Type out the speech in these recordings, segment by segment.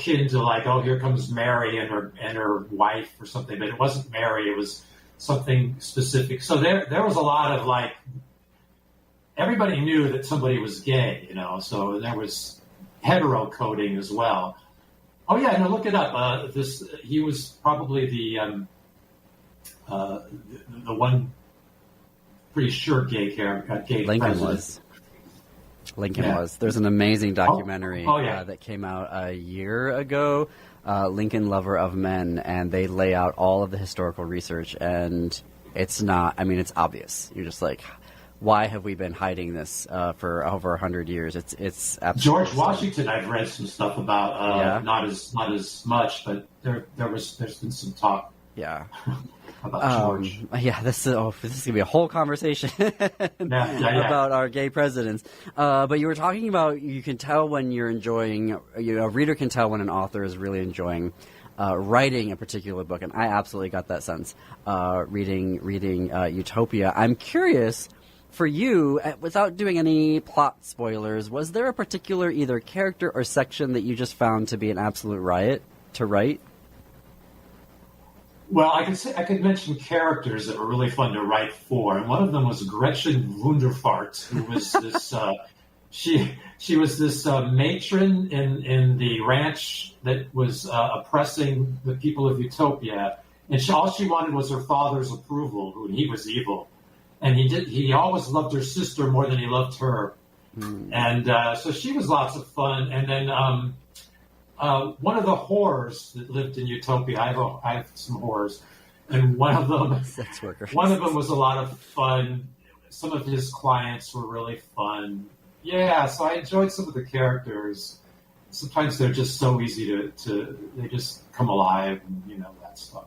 akin to like, oh, here comes Mary and her wife or something, but it wasn't Mary. It was something specific. So there was a lot of like, everybody knew that somebody was gay, so there was hetero coding as well. Oh yeah, no, look it up. He was probably the one pretty sure gay Lincoln president. was. Lincoln was. There's an amazing documentary yeah. That came out a year ago, Lincoln Lover of Men, and they lay out all of the historical research, and it's obvious. You're just like, why have we been hiding this for over 100 years? It's absolutely George Washington. I've read some stuff about, not as much, but there's been some talk. Yeah. About George. This is gonna be a whole conversation about our gay presidents. But you were talking about, you can tell when you're enjoying, a reader can tell when an author is really enjoying writing a particular book, and I absolutely got that sense reading Utopia. I'm curious, for you, without doing any plot spoilers, was there a particular either character or section that you just found to be an absolute riot to write? Well, I could mention characters that were really fun to write for, and one of them was Gretchen Wunderfart, who was this. She was this matron in the ranch that was oppressing the people of Utopia, and all she wanted was her father's approval. Who he was evil, and he always loved her sister more than he loved her, and so she was lots of fun. And then one of the whores that lived in Utopia, I have some whores, and one of them sex workers. One of them was a lot of fun. Some of his clients were really fun. Yeah, so I enjoyed some of the characters. Sometimes they're just so easy to they just come alive, and that's fun.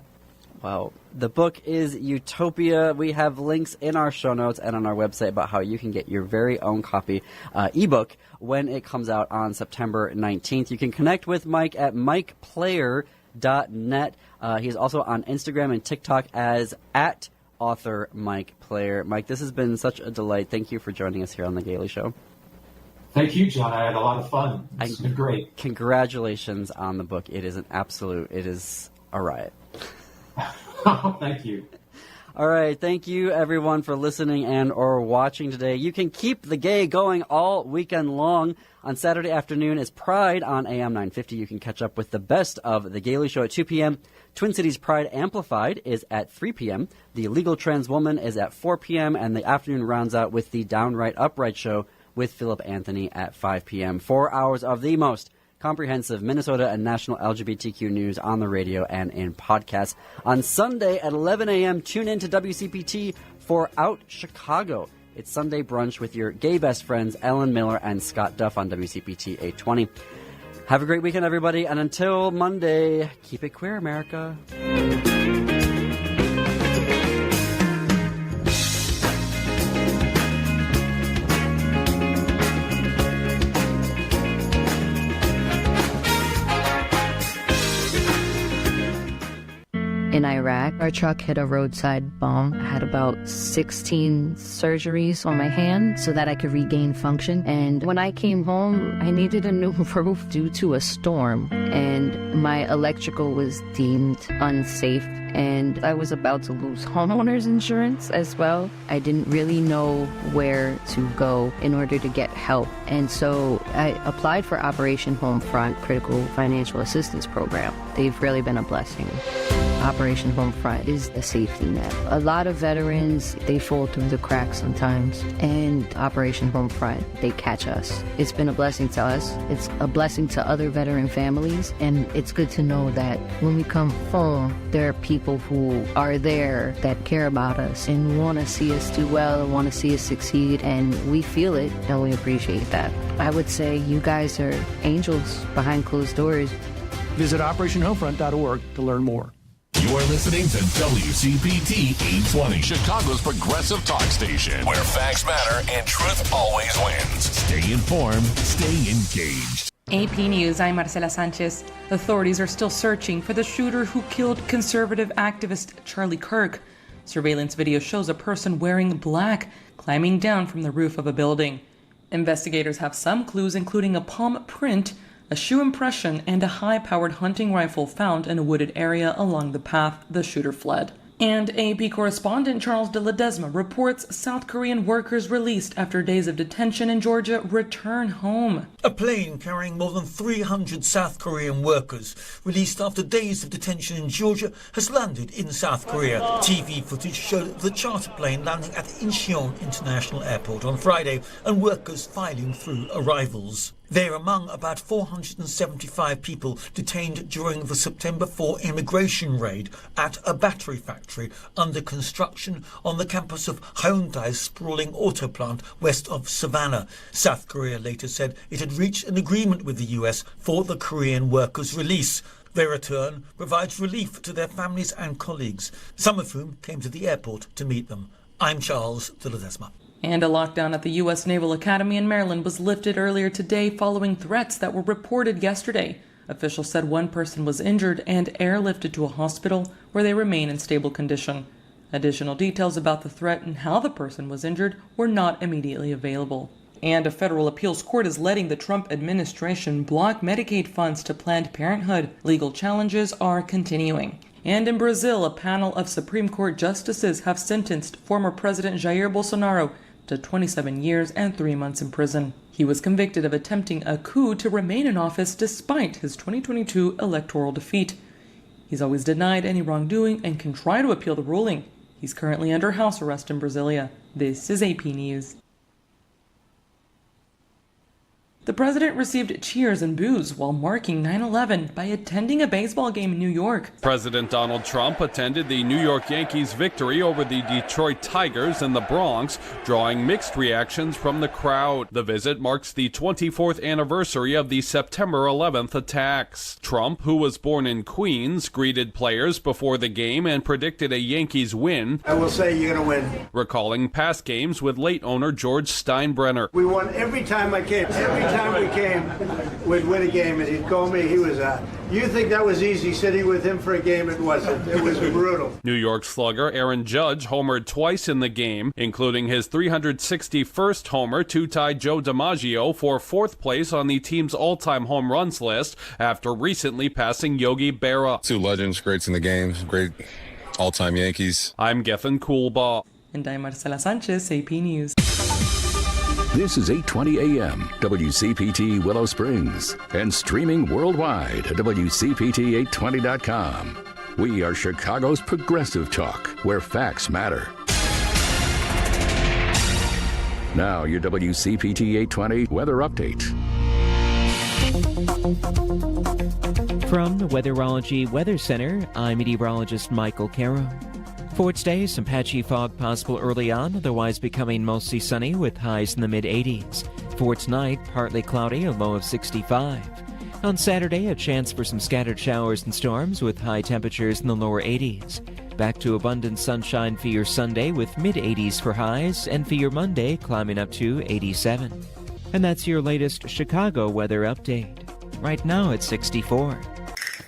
Wow. The book is Utopia. We have links in our show notes and on our website about how you can get your very own copy ebook when it comes out on September 19th. You can connect with Mike at mikeplayer.net. He's also on Instagram and TikTok as @author Mike Player. Mike, this has been such a delight. Thank you for joining us here on The Gailey Show. Thank you, John. I had a lot of fun. It's been great. Congratulations on the book. It is it is a riot. Thank you. All right. Thank you, everyone, for listening and or watching today. You can keep the gay going all weekend long. On Saturday afternoon is Pride on AM 950. You can catch up with the best of The Gailey Show at 2 p.m. Twin Cities Pride Amplified is at 3 p.m. The Legal Trans Woman is at 4 p.m. And the afternoon rounds out with the Downright Upright Show with Philip Anthony at 5 p.m. 4 hours of the most comprehensive Minnesota and national LGBTQ news on the radio and in podcasts. On Sunday at 11 a.m., tune in to WCPT for Out Chicago. It's Sunday brunch with your gay best friends, Ellen Miller and Scott Duff on WCPT 820. Have a great weekend, everybody, and until Monday, keep it queer, America. In Iraq, our truck hit a roadside bomb. I had about 16 surgeries on my hand so that I could regain function. And when I came home, I needed a new roof due to a storm. And my electrical was deemed unsafe. And I was about to lose homeowners insurance as well. I didn't really know where to go in order to get help. And so I applied for Operation Homefront Critical Financial Assistance Program. They've really been a blessing. Operation Homefront is a safety net. A lot of veterans, they fall through the cracks sometimes, and Operation Homefront, they catch us. It's been a blessing to us. It's a blessing to other veteran families, and it's good to know that when we come home, there are people who are there that care about us and want to see us do well and want to see us succeed, and we feel it, and we appreciate that. I would say you guys are angels behind closed doors. Visit OperationHomefront.org to learn more. You're listening to WCPT 820, Chicago's progressive talk station, where facts matter and truth always wins. Stay informed, stay engaged. AP News, I'm Marcela Sanchez. Authorities are still searching for the shooter who killed conservative activist Charlie Kirk. Surveillance video shows a person wearing black climbing down from the roof of a building. Investigators have some clues, including a palm print a shoe impression, and a high-powered hunting rifle found in a wooded area along the path the shooter fled. And AP correspondent Charles de Ledesma reports South Korean workers released after days of detention in Georgia return home. A plane carrying more than 300 South Korean workers released after days of detention in Georgia has landed in South Korea. TV footage showed the charter plane landing at Incheon International Airport on Friday and workers filing through arrivals. They're among about 475 people detained during the September 4 immigration raid at a battery factory under construction on the campus of Hyundai's sprawling auto plant west of Savannah. South Korea later said it had reached an agreement with the US for the Korean workers' release. Their return provides relief to their families and colleagues, some of whom came to the airport to meet them. I'm Charles de Ledesma. And a lockdown at the U.S. Naval Academy in Maryland was lifted earlier today following threats that were reported yesterday. Officials said one person was injured and airlifted to a hospital where they remain in stable condition. Additional details about the threat and how the person was injured were not immediately available. And a federal appeals court is letting the Trump administration block Medicaid funds to Planned Parenthood. Legal challenges are continuing. And in Brazil, a panel of Supreme Court justices have sentenced former President Jair Bolsonaro to 27 years and 3 months in prison. He was convicted of attempting a coup to remain in office despite his 2022 electoral defeat. He's always denied any wrongdoing and can try to appeal the ruling. He's currently under house arrest in Brasilia. This is AP News. The president received cheers and boos while marking 9/11 by attending a baseball game in New York. President Donald Trump attended the New York Yankees' victory over the Detroit Tigers in the Bronx, drawing mixed reactions from the crowd. The visit marks the 24th anniversary of the September 11th attacks. Trump, who was born in Queens, greeted players before the game and predicted a Yankees win. I will say you're going to win. Recalling past games with late owner George Steinbrenner. We won every time I came. Every time we came, we'd win a game, and he'd call me. He was you think that was easy sitting with him for a game? It wasn't. It was brutal. New York slugger Aaron Judge homered twice in the game, including his 361st homer to tie Joe DiMaggio for fourth place on the team's all-time home runs list after recently passing Yogi Berra. Two legends, greats in the game, great all-time Yankees. I'm Gethin Coolbaugh. And I'm Marcela Sanchez, AP News. This is 820 AM, WCPT Willow Springs, and streaming worldwide at WCPT820.com. We are Chicago's progressive talk, where facts matter. Now, your WCPT 820 weather update. From the Weatherology Weather Center, I'm meteorologist Michael Caro. For today, some patchy fog possible early on, otherwise becoming mostly sunny with highs in the mid-80s. For tonight, partly cloudy, a low of 65. On Saturday, a chance for some scattered showers and storms with high temperatures in the lower 80s. Back to abundant sunshine for your Sunday with mid-80s for highs, and for your Monday, climbing up to 87. And that's your latest Chicago weather update. Right now, it's 64.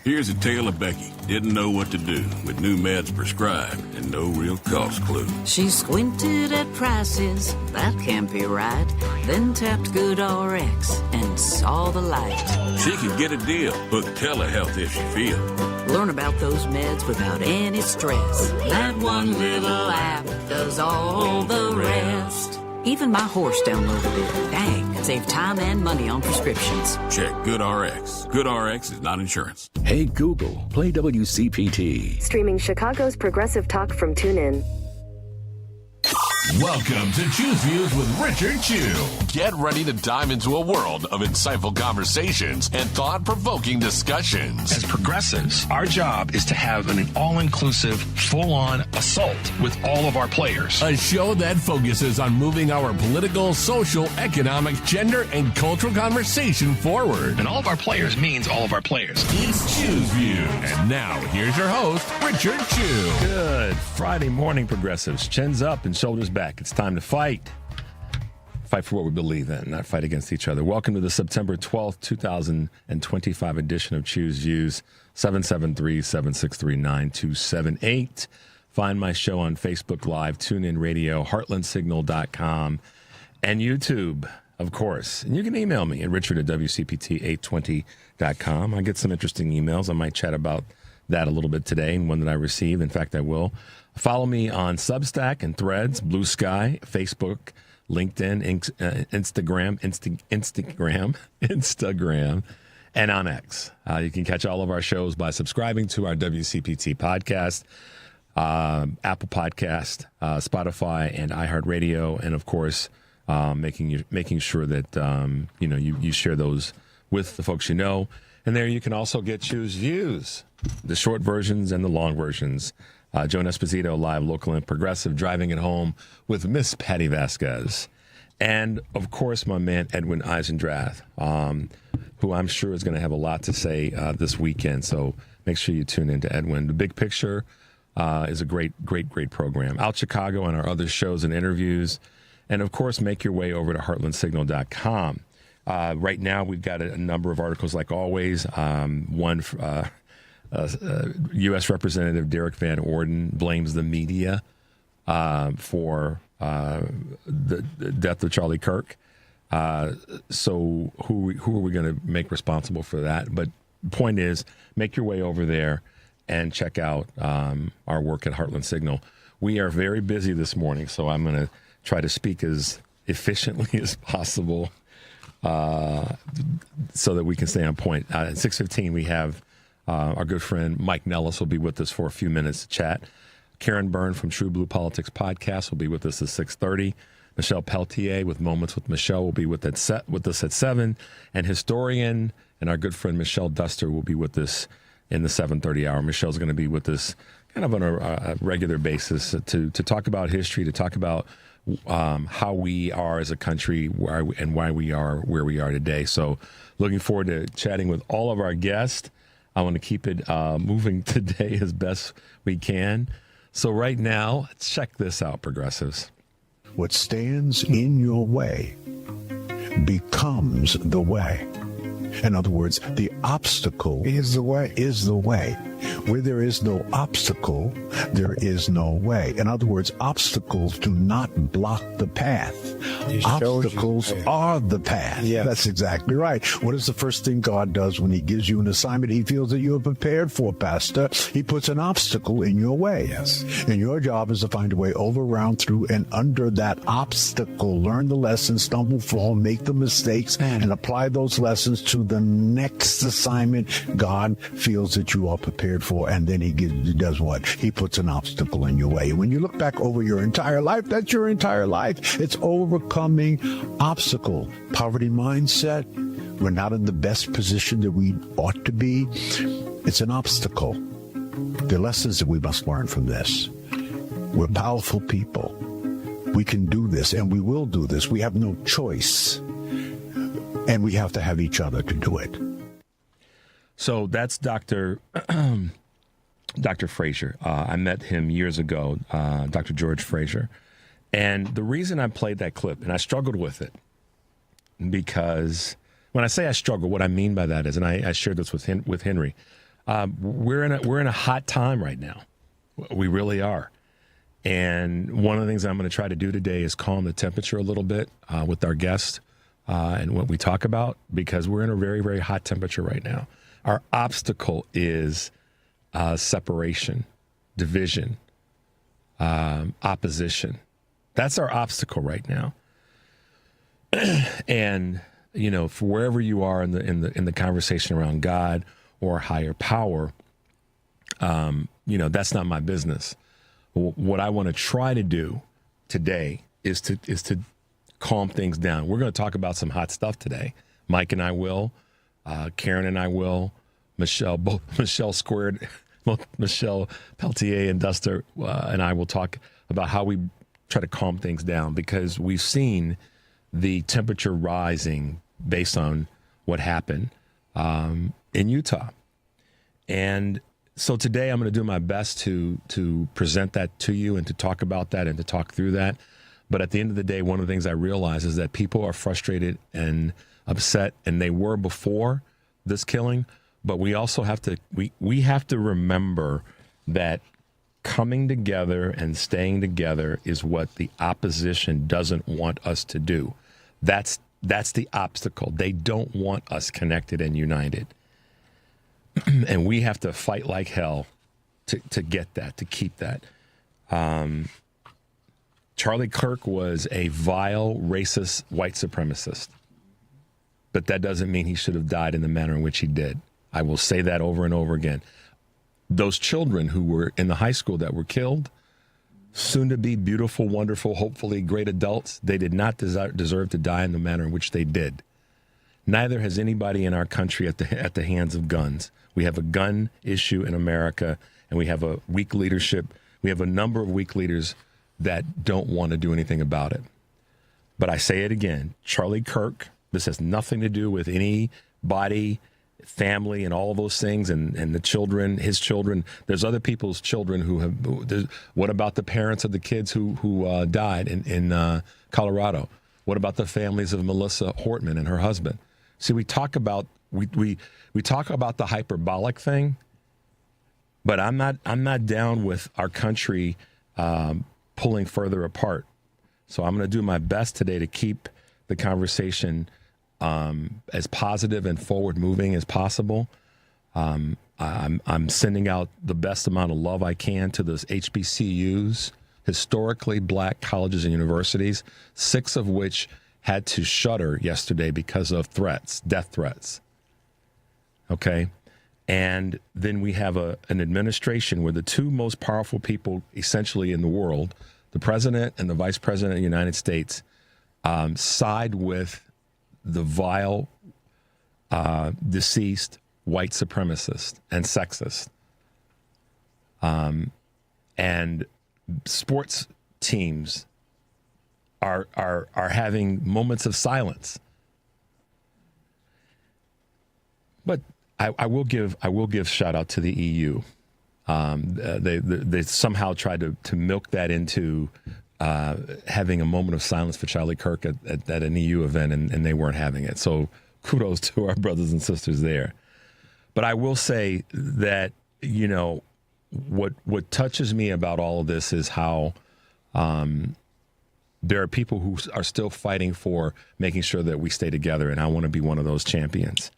Here's a tale of Becky. Didn't know what to do with new meds prescribed and no real cost clue. She squinted at prices, that can't be right. Then tapped GoodRx and saw the light. She could get a deal, book telehealth if she feels. Learn about those meds without any stress. That one little app does all the rest. Even my horse downloaded it. Dang, save time and money on prescriptions. Check GoodRx. GoodRx is not insurance. Hey Google, play WCPT. Streaming Chicago's progressive talk from TuneIn. Welcome to Choose Views with Richard Chew. Get ready to dive into a world of insightful conversations and thought-provoking discussions. As progressives, our job is to have an all-inclusive, full-on assault with all of our players. A show that focuses on moving our political, social, economic, gender, and cultural conversation forward. And all of our players means all of our players. It's Choose Views. And now, here's your host, Richard Chew. Good Friday morning, progressives. Chins up and shoulders back. It's time to fight. Fight for what we believe in, not fight against each other. Welcome to the September 12th, 2025 edition of Choose Views, 773-763-9278. Find my show on Facebook Live, TuneIn Radio, HeartlandSignal.com, and YouTube. Of course. And you can email me at richard@wcpt820.com. I get some interesting emails. I might chat about that a little bit today, and one that I received. In fact, I will. Follow me on Substack and Threads, Blue Sky, Facebook, LinkedIn, Instagram, and on X. You can catch all of our shows by subscribing to our WCPT podcast, Apple Podcast, Spotify, and iHeartRadio, and of course, making sure that you share those with the folks you know. And there you can also choose Views, the short versions and the long versions. Joan Esposito, live, local, and progressive, driving it home with Miss Patty Vasquez. And, of course, my man Edwin Eisendrath, who I'm sure is going to have a lot to say this weekend. So make sure you tune in to Edwin. The Big Picture is a great program. Out Chicago and our other shows and interviews. And, of course, make your way over to heartlandsignal.com. Right now, we've got a number of articles, like always. One, U.S. Representative Derek Van Orden blames the media for the death of Charlie Kirk. So who are we going to make responsible for that? But the point is, make your way over there and check out our work at Heartland Signal. We are very busy this morning, so I'm going to try to speak as efficiently as possible so that we can stay on point. At 6:15, we have our good friend Mike Nellis will be with us for a few minutes to chat. Karen Byrne from TruBlu Politics podcast will be with us at 6:30. Michelle Peltier with Moments with Michelle will be with us at 7. And historian and our good friend Michelle Duster will be with us in the 7:30 hour. Michelle's going to be with us kind of on a regular basis to talk about history, to talk about how we are as a country and why we are where we are today. So looking forward to chatting with all of our guests. I want to keep it moving today as best we can. So right now, let's check this out, progressives. What stands in your way becomes the way. In other words, the obstacle is the way. Where there is no obstacle, there is no way. In other words, obstacles do not block the path. Obstacles are the path. Yes. That's exactly right. What is the first thing God does when he gives you an assignment he feels that you are prepared for, Pastor? He puts an obstacle in your way. Yes. And your job is to find a way over, around, through, and under that obstacle. Learn the lessons, stumble, fall, make the mistakes, and apply those lessons to the next assignment God feels that you are prepared for. And then he does what? He puts an obstacle in your way. When you look back over your entire life, that's your entire life. It's overcoming obstacle. Poverty mindset. We're not in the best position that we ought to be. It's an obstacle. The lessons that we must learn from this. We're powerful people. We can do this, and we will do this. We have no choice. And we have to have each other to do it. So that's Dr. Frazier. I met him years ago, Dr. George Frazier. And the reason I played that clip, and I struggled with it, because when I say I struggle, what I mean by that is, and I shared this with Henry, we're in a hot time right now. We really are. And one of the things I'm going to try to do today is calm the temperature a little bit with our guests and what we talk about, because we're in a very, very hot temperature right now. Our obstacle is separation, division, opposition. That's our obstacle right now. And for wherever you are in the conversation around God or higher power, that's not my business. What I want to try to do today is to calm things down. We're going to talk about some hot stuff today. Mike and I will. Karen and I will. Michelle Peltier and Duster and I will talk about how we try to calm things down, because we've seen the temperature rising based on what happened in Utah. And so today I'm going to do my best to present that to you and to talk about that and to talk through that. But at the end of the day, one of the things I realize is that people are frustrated and upset, and they were before this killing. But we also have to we have to remember that coming together and staying together is what the opposition doesn't want us to do. That's That's the obstacle. They don't want us connected and united. And we have to fight like hell to get that, to keep that. Charlie Kirk was a vile, racist, white supremacist. But that doesn't mean he should have died in the manner in which he did. I will say that over and over again. Those children who were in the high school that were killed, soon to be beautiful, wonderful, hopefully great adults, they did not deserve to die in the manner in which they did. Neither has anybody in our country at the hands of guns. We have a gun issue in America, and we have a weak leadership. We have a number of weak leaders that don't want to do anything about it. But I say it again, Charlie Kirk, this has nothing to do with anybody, family, and all those things, and the children, his children. There's other people's children who have. What about the parents of the kids who died in Colorado? What about the families of Melissa Hortman and her husband? See, we talk about we talk about the hyperbolic thing, but I'm not down with our country pulling further apart. So I'm going to do my best today to keep the conversation as positive and forward moving as possible. I'm sending out the best amount of love I can to those HBCUs, historically black colleges and universities, 6 of which had to shutter yesterday because of threats, death threats. Okay. And then we have an administration where the 2 most powerful people essentially in the world, the president and the vice president of the United States, side with the vile, deceased white supremacist and sexist. And sports teams are having moments of silence. But I will give shout out to the EU. They somehow tried to milk that into having a moment of silence for Charlie Kirk at an EU event, and they weren't having it. So kudos to our brothers and sisters there. But I will say that, you know, what touches me about all of this is how there are people who are still fighting for making sure that we stay together, and I want to be one of those champions.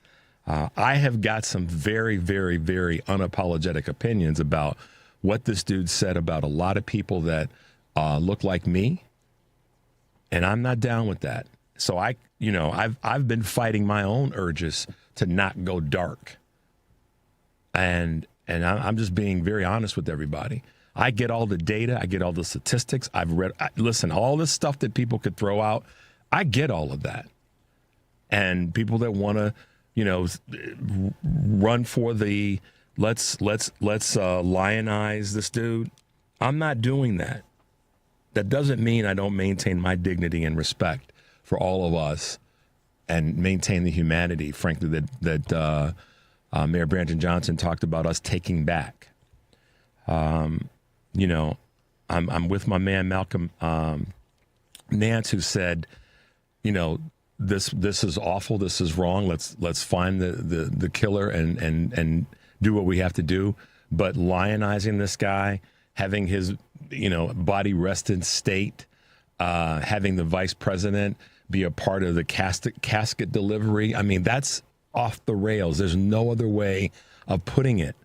I have got some very, very, very unapologetic opinions about what this dude said about a lot of people that look like me, and I'm not down with that. So I've been fighting my own urges to not go dark, and I'm just being very honest with everybody. I get all the data, I get all the statistics. I've read, listen, all this stuff that people could throw out, I get all of that, and people that want to, run for the let's lionize this dude. I'm not doing that. That doesn't mean I don't maintain my dignity and respect for all of us and maintain the humanity, frankly, that Mayor Brandon Johnson talked about us taking back. I'm with my man Malcolm Nance, who said, this is awful, this is wrong. Let's find the killer and do what we have to do. But lionizing this guy, having his body rest in state, having the vice president be a part of the casket delivery, I mean, that's off the rails. There's no other way of putting it.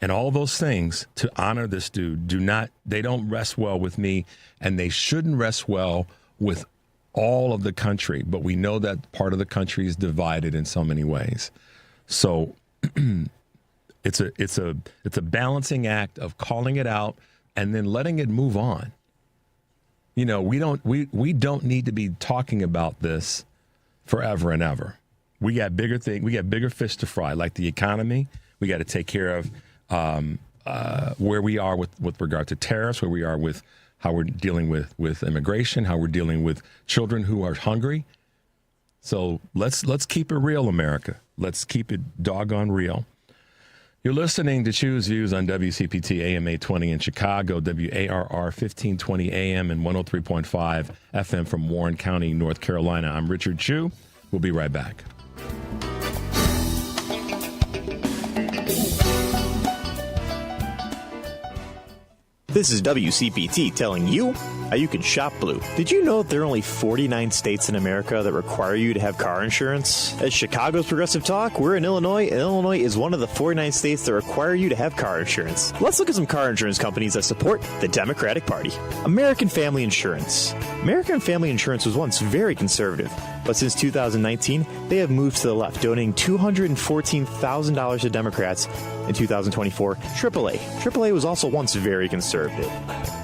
And all those things to honor this dude they don't rest well with me, and they shouldn't rest well with all of the country. But we know that part of the country is divided in so many ways. So it's a balancing act of calling it out and then letting it move on. We don't need to be talking about this forever and ever. We got bigger things. We got bigger fish to fry, like the economy. We got to take care of where we are with regard to tariffs, where we are with how we're dealing with immigration, how we're dealing with children who are hungry. So let's keep it real, America. Let's keep it doggone real. You're listening to Choose Views on WCPT AM 820 in Chicago, WARR 1520 AM and 103.5 FM from Warren County, North Carolina. I'm Richard Chu. We'll be right back. This is WCPT telling you how you can shop blue. Did you know that there are only 49 states in America that require you to have car insurance? At Chicago's Progressive Talk, we're in Illinois, and Illinois is one of the 49 states that require you to have car insurance. Let's look at some car insurance companies that support the Democratic Party. American Family Insurance. American Family Insurance was once very conservative, but since 2019, they have moved to the left, donating $214,000 to Democrats in 2024. AAA was also once very conservative,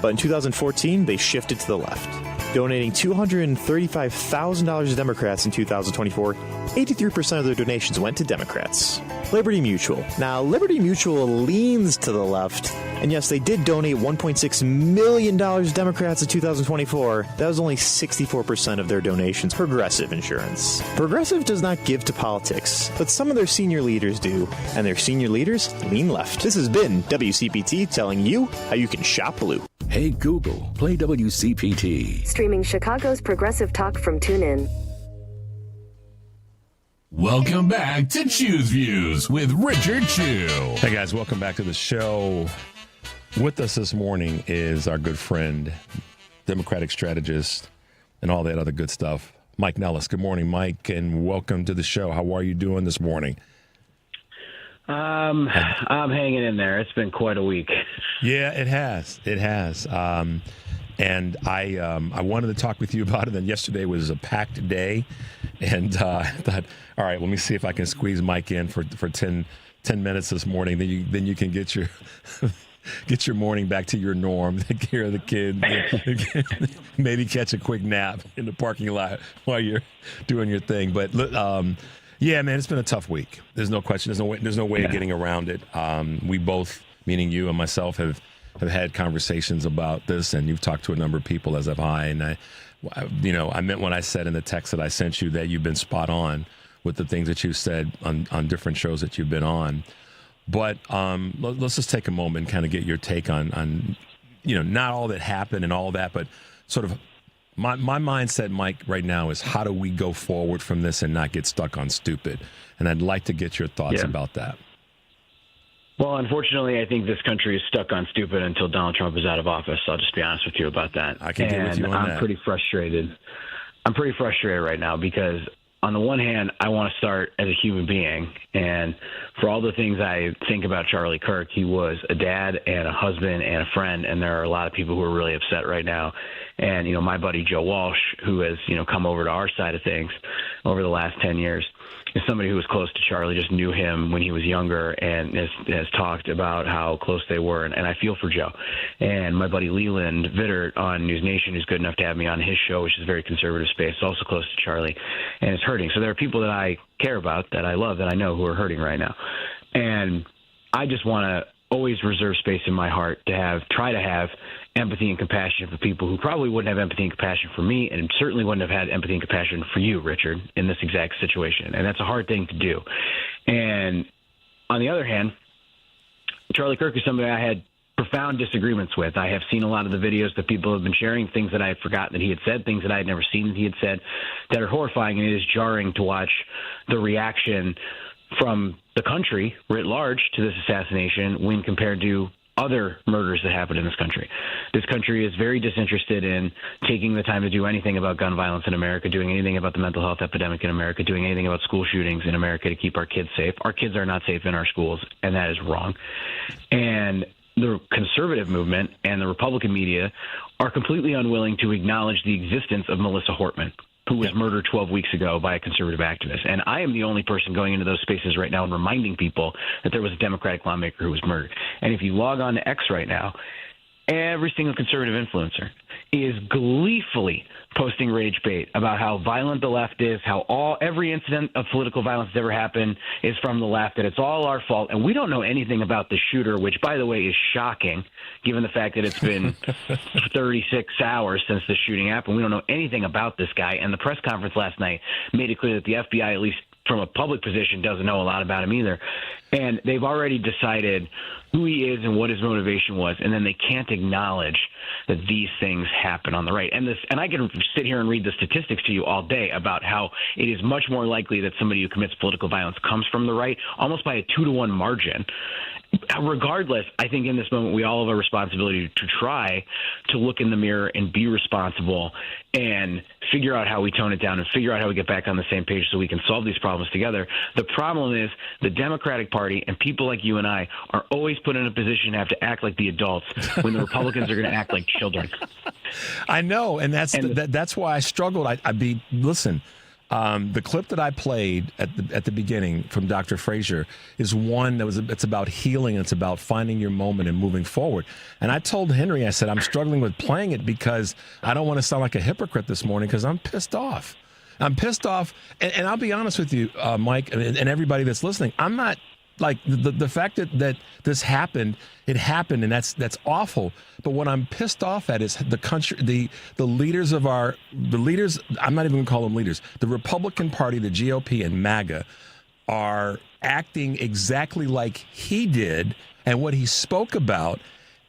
but in 2014, they shifted to the left, donating $235,000 to Democrats in 2024. 83% of their donations went to Democrats. Liberty Mutual. Now, Liberty Mutual leans to the left, and yes, they did donate $1.6 million to Democrats in 2024. That was only 64% of their donations. Progressive Insurance. Progressive does not give to politics, but some of their senior leaders do, and their senior leaders lean left. This has been WCPT telling you how you can shop blue. Hey Google, play WCPT. Streaming Chicago's Progressive Talk from TuneIn. Welcome back to Choose Views with Richard Chew. Hey guys, welcome back to the show. With us this morning is our good friend, Democratic strategist, and all that other good stuff, Mike Nellis. Good morning, Mike, and welcome to the show. How are you doing this morning? I'm hanging in there. It's been quite a week. Yeah, it has. It has. And I wanted to talk with you about it. And yesterday was a packed day, and I thought, all right, let me see if I can squeeze Mike in for 10 minutes this morning. Then you can get your morning back to your norm. Take care of the kid. Maybe catch a quick nap in the parking lot while you're doing your thing. But yeah, man, it's been a tough week. There's no question. There's no way of getting around it. We both, meaning you and myself, have had conversations about this, and you've talked to a number of people, as have I. And I meant when I said in the text that I sent you that you've been spot on with the things that you've said on different shows that you've been on. But let's just take a moment and kind of get your take on not all that happened and all that, but sort of my mindset, Mike, right now is how do we go forward from this and not get stuck on stupid? And I'd like to get your thoughts about that. Well, unfortunately, I think this country is stuck on stupid until Donald Trump is out of office. I'll just be honest with you about that. I can get with you on that. I'm pretty frustrated. I'm pretty frustrated right now because on the one hand, I want to start as a human being. And for all the things I think about Charlie Kirk, he was a dad and a husband and a friend. And there are a lot of people who are really upset right now. And, my buddy Joe Walsh, who has, come over to our side of things over the last 10 years, is somebody who was close to Charlie, just knew him when he was younger, and has talked about how close they were. And I feel for Joe. And my buddy Leland Vittert on News Nation, who's good enough to have me on his show, which is a very conservative space, also close to Charlie, and is hurting. So there are people that I care about, that I love, that I know who are hurting right now. And I just want to always reserve space in my heart to try to have empathy and compassion for people who probably wouldn't have empathy and compassion for me, and certainly wouldn't have had empathy and compassion for you, Richard, in this exact situation. And that's a hard thing to do. And on the other hand, Charlie Kirk is somebody I had profound disagreements with. I have seen a lot of the videos that people have been sharing, things that I had forgotten that he had said, things that I had never seen that he had said, that are horrifying, and it is jarring to watch the reaction from the country writ large to this assassination when compared to other murders that happened in this country. This country is very disinterested in taking the time to do anything about gun violence in America, doing anything about the mental health epidemic in America, doing anything about school shootings in America to keep our kids safe. Our kids are not safe in our schools, and that is wrong. And the conservative movement and the Republican media are completely unwilling to acknowledge the existence of Melissa Hortman, who was murdered 12 weeks ago by a conservative activist. And I am the only person going into those spaces right now and reminding people that there was a Democratic lawmaker who was murdered. And if you log on to X right now, every single conservative influencer is gleefully posting rage bait about how violent the left is, how every incident of political violence that's ever happened is from the left, that it's all our fault. And we don't know anything about the shooter, which, by the way, is shocking, given the fact that it's been 36 hours since the shooting happened. We don't know anything about this guy. And the press conference last night made it clear that the FBI, at least from a public position, doesn't know a lot about him either. And they've already decided who he is and what his motivation was, and then they can't acknowledge that these things happen on the right. And I can sit here and read the statistics to you all day about how it is much more likely that somebody who commits political violence comes from the right, almost by a 2-to-1 margin. regardless, I think in this moment we all have a responsibility to try to look in the mirror and be responsible and figure out how we tone it down and figure out how we get back on the same page so we can solve these problems together. The problem is the Democratic Party and people like you and I are always put in a position to have to act like the adults when the Republicans are going to act like children. I know, and that's why I struggled. Listen. The clip that I played at the beginning from Dr. Frazier is one it's about healing. It's about finding your moment and moving forward. And I told Henry, I said, I'm struggling with playing it because I don't want to sound like a hypocrite this morning because I'm pissed off. I'm pissed off. And I'll be honest with you, Mike, and everybody that's listening, I'm not like the fact that this happened, it happened, and that's awful. But what I'm pissed off at is the country, the leaders, I'm not even going to call them leaders. The Republican Party, the GOP, and MAGA are acting exactly like he did and what he spoke about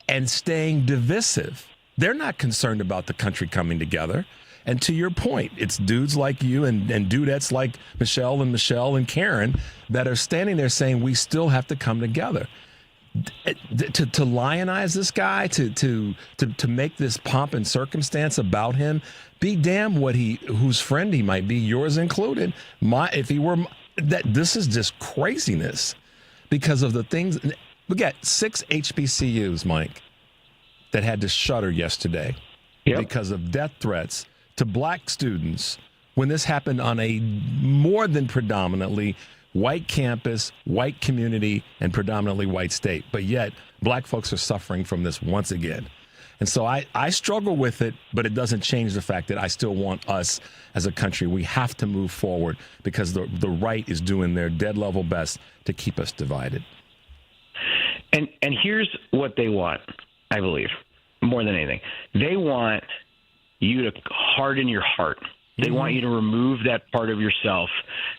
and staying divisive. They're not concerned about the country coming together. And to your point, it's dudes like you and dudettes like Michelle and Karen that are standing there saying we still have to come together. To lionize this guy, to make this pomp and circumstance about him, be damned whose friend he might be, yours included. This is just craziness because of the things. We got 6 HBCUs, Mike, that had to shutter yesterday because of death threats to black students when this happened on a more than predominantly white campus, white community, and predominantly white state. But yet, black folks are suffering from this once again. And so I struggle with it, but it doesn't change the fact that I still want us as a country. We have to move forward because the right is doing their dead level best to keep us divided. And here's what they want, I believe, more than anything. They want you to harden your heart. They want you to remove that part of yourself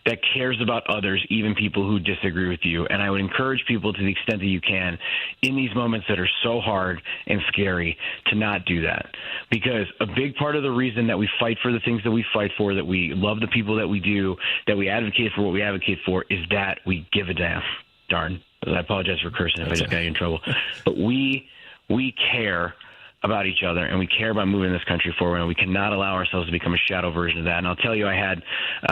that cares about others, even people who disagree with you. And I would encourage people, to the extent that you can, in these moments that are so hard and scary, to not do that. Because a big part of the reason that we fight for the things that we fight for, that we love the people that we do, that we advocate for what we advocate for, is that we give a damn. Darn. I apologize for cursing if I just got you in trouble. But we care about each other, and we care about moving this country forward, and we cannot allow ourselves to become a shadow version of that. And I'll tell you, I had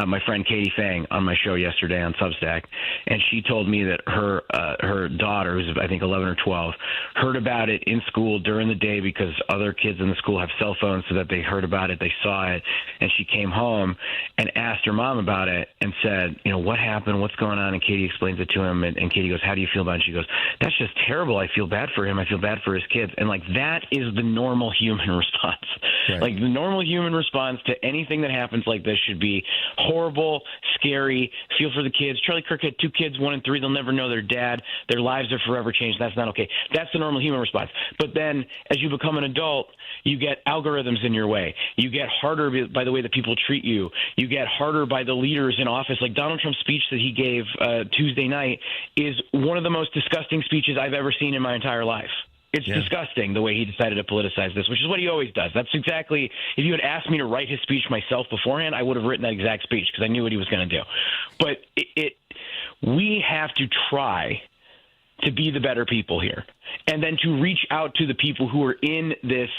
my friend Katie Fang on my show yesterday on Substack, and she told me that her daughter, who's I think 11 or 12, heard about it in school during the day because other kids in the school have cell phones, so that they heard about it, they saw it, and she came home and asked her mom about it and said, what happened, what's going on? And Katie explains it to him, and Katie goes, how do you feel about it? And she goes, that's just terrible. I feel bad for him. I feel bad for his kids. And like, that is the normal human response. Right. Like, the normal human response to anything that happens like this should be horrible, scary, feel for the kids. Charlie Kirk had 2 kids, 1 and 3. They'll never know their dad. Their lives are forever changed. That's not okay. That's the normal human response. But then as you become an adult, you get algorithms in your way. You get harder by the way that people treat you. You get harder by the leaders in office. Like Donald Trump's speech that he gave Tuesday night is one of the most disgusting speeches I've ever seen in my entire life. It's disgusting the way he decided to politicize this, which is what he always does. That's exactly, if you had asked me to write his speech myself beforehand, I would have written that exact speech because I knew what he was going to do. But we have to try to be the better people here, and then to reach out to the people who are in this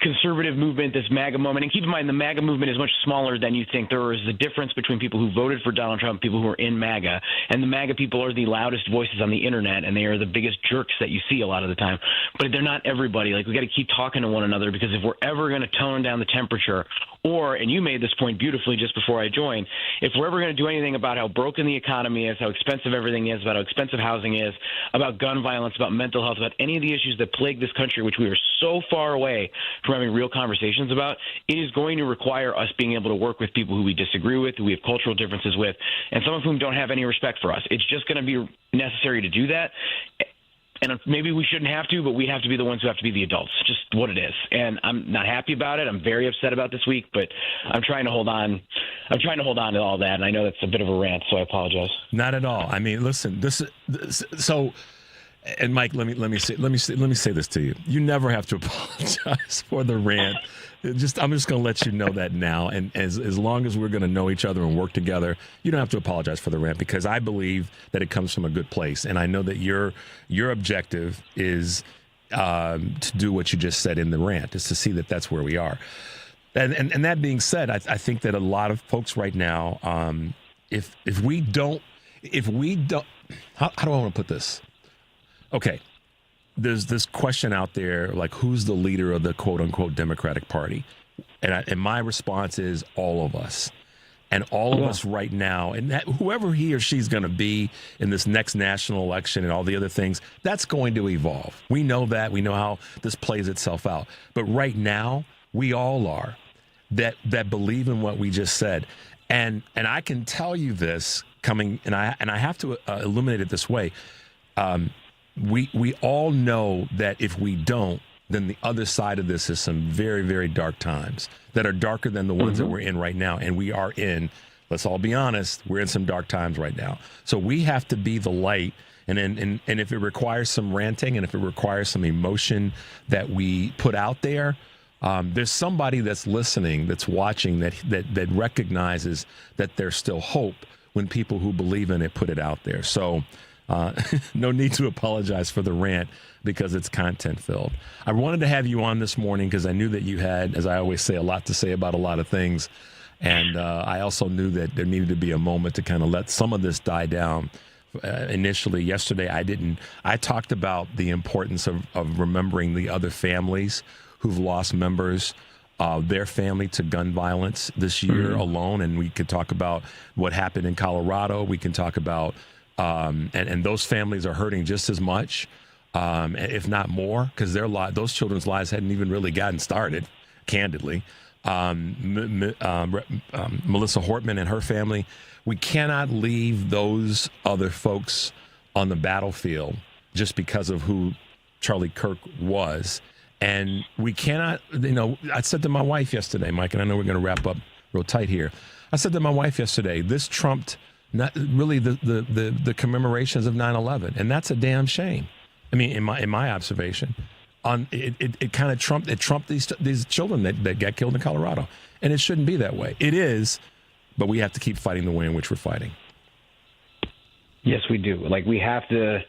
conservative movement, this MAGA moment. And keep in mind, the MAGA movement is much smaller than you think. There is a difference between people who voted for Donald Trump, people who are in MAGA, and the MAGA people are the loudest voices on the internet, and they are the biggest jerks that you see a lot of the time. But they're not everybody. Like, we got to keep talking to one another, because if we're ever going to tone down the temperature, or, and you made this point beautifully just before I joined, if we're ever going to do anything about how broken the economy is, how expensive everything is, about how expensive housing is, about gun violence, about mental health, about any of the issues that plague this country, which we are so far away from having real conversations about, it is going to require us being able to work with people who we disagree with, who we have cultural differences with, and some of whom don't have any respect for us. It's just going to be necessary to do that. And maybe we shouldn't have to, but we have to be the ones who have to be the adults. Just what it is. And I'm not happy about it. I'm very upset about this week, but I'm trying to hold on. I'm trying to hold on to all that. And I know that's a bit of a rant, so I apologize. Not at all. I mean, listen, so And Mike, let me say this to you. You never have to apologize for the rant. I'm just going to let you know that now. And as long as we're going to know each other and work together, you don't have to apologize for the rant, because I believe that it comes from a good place. And I know that your objective is to do what you just said in the rant, is to see that that's where we are. And that being said, I think that a lot of folks right now, if we don't, how do I want to put this? Okay. There's this question out there, like, who's the leader of the quote-unquote Democratic Party? And my response is all of us. And all of us right now, and that, whoever he or she's going to be in this next national election and all the other things, that's going to evolve. We know that. We know how this plays itself out. But right now, we all are that believe in what we just said. And I can tell you this coming, and I have to illuminate it this way. We all know that if we don't, then the other side of this is some very, very dark times that are darker than the ones that we're in right now. And we are in, let's all be honest, we're in some dark times right now. So we have to be the light. And if it requires some ranting, and if it requires some emotion that we put out there, there's somebody that's listening, that's watching, that recognizes that there's still hope when people who believe in it put it out there. So no need to apologize for the rant, because it's content-filled. I wanted to have you on this morning because I knew that you had, as I always say, a lot to say about a lot of things. And I also knew that there needed to be a moment to kind of let some of this die down. Initially, yesterday, I talked about the importance of remembering the other families who've lost members of their family to gun violence this year alone. And we could talk about what happened in Colorado. We can talk about and those families are hurting just as much, if not more, because those children's lives hadn't even really gotten started, candidly. Melissa Hortman and her family, we cannot leave those other folks on the battlefield just because of who Charlie Kirk was. And we cannot, I said to my wife yesterday, Mike, and I know we're going to wrap up real tight here. I said to my wife yesterday, this trumped not really the commemorations of 9/11, and that's a damn shame. I mean, in my observation, it kind of trumped these children that got killed in Colorado, and it shouldn't be that way. It is, but we have to keep fighting the way in which we're fighting. Yes, we do. Like, we have to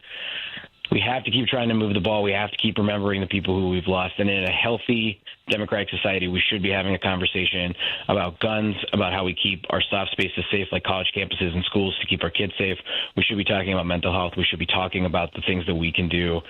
keep trying to move the ball. We have to keep remembering the people who we've lost. And in a healthy democratic society, we should be having a conversation about guns, about how we keep our soft spaces safe, like college campuses and schools, to keep our kids safe. We should be talking about mental health. We should be talking about the things that we can do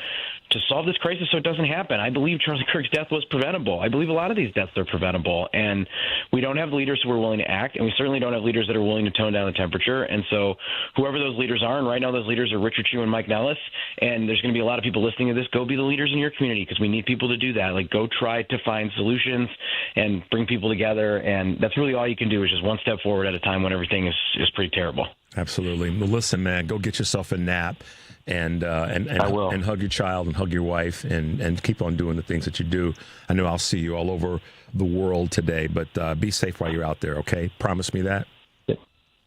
to solve this crisis so it doesn't happen. I believe Charlie Kirk's death was preventable. I believe a lot of these deaths are preventable. And we don't have leaders who are willing to act, and we certainly don't have leaders that are willing to tone down the temperature. And so whoever those leaders are, and right now those leaders are Richard Chu and Mike Nellis, and there's going to be a lot of people listening to this, go be the leaders in your community, because we need people to do that. Like, go try to find solutions and bring people together. And that's really all you can do, is just one step forward at a time when everything is pretty terrible. Absolutely. Well, listen, man, go get yourself a nap and hug your child and hug your wife and keep on doing the things that you do. I know I'll see you all over the world today, but be safe while you're out there, okay? Promise me that? Yeah,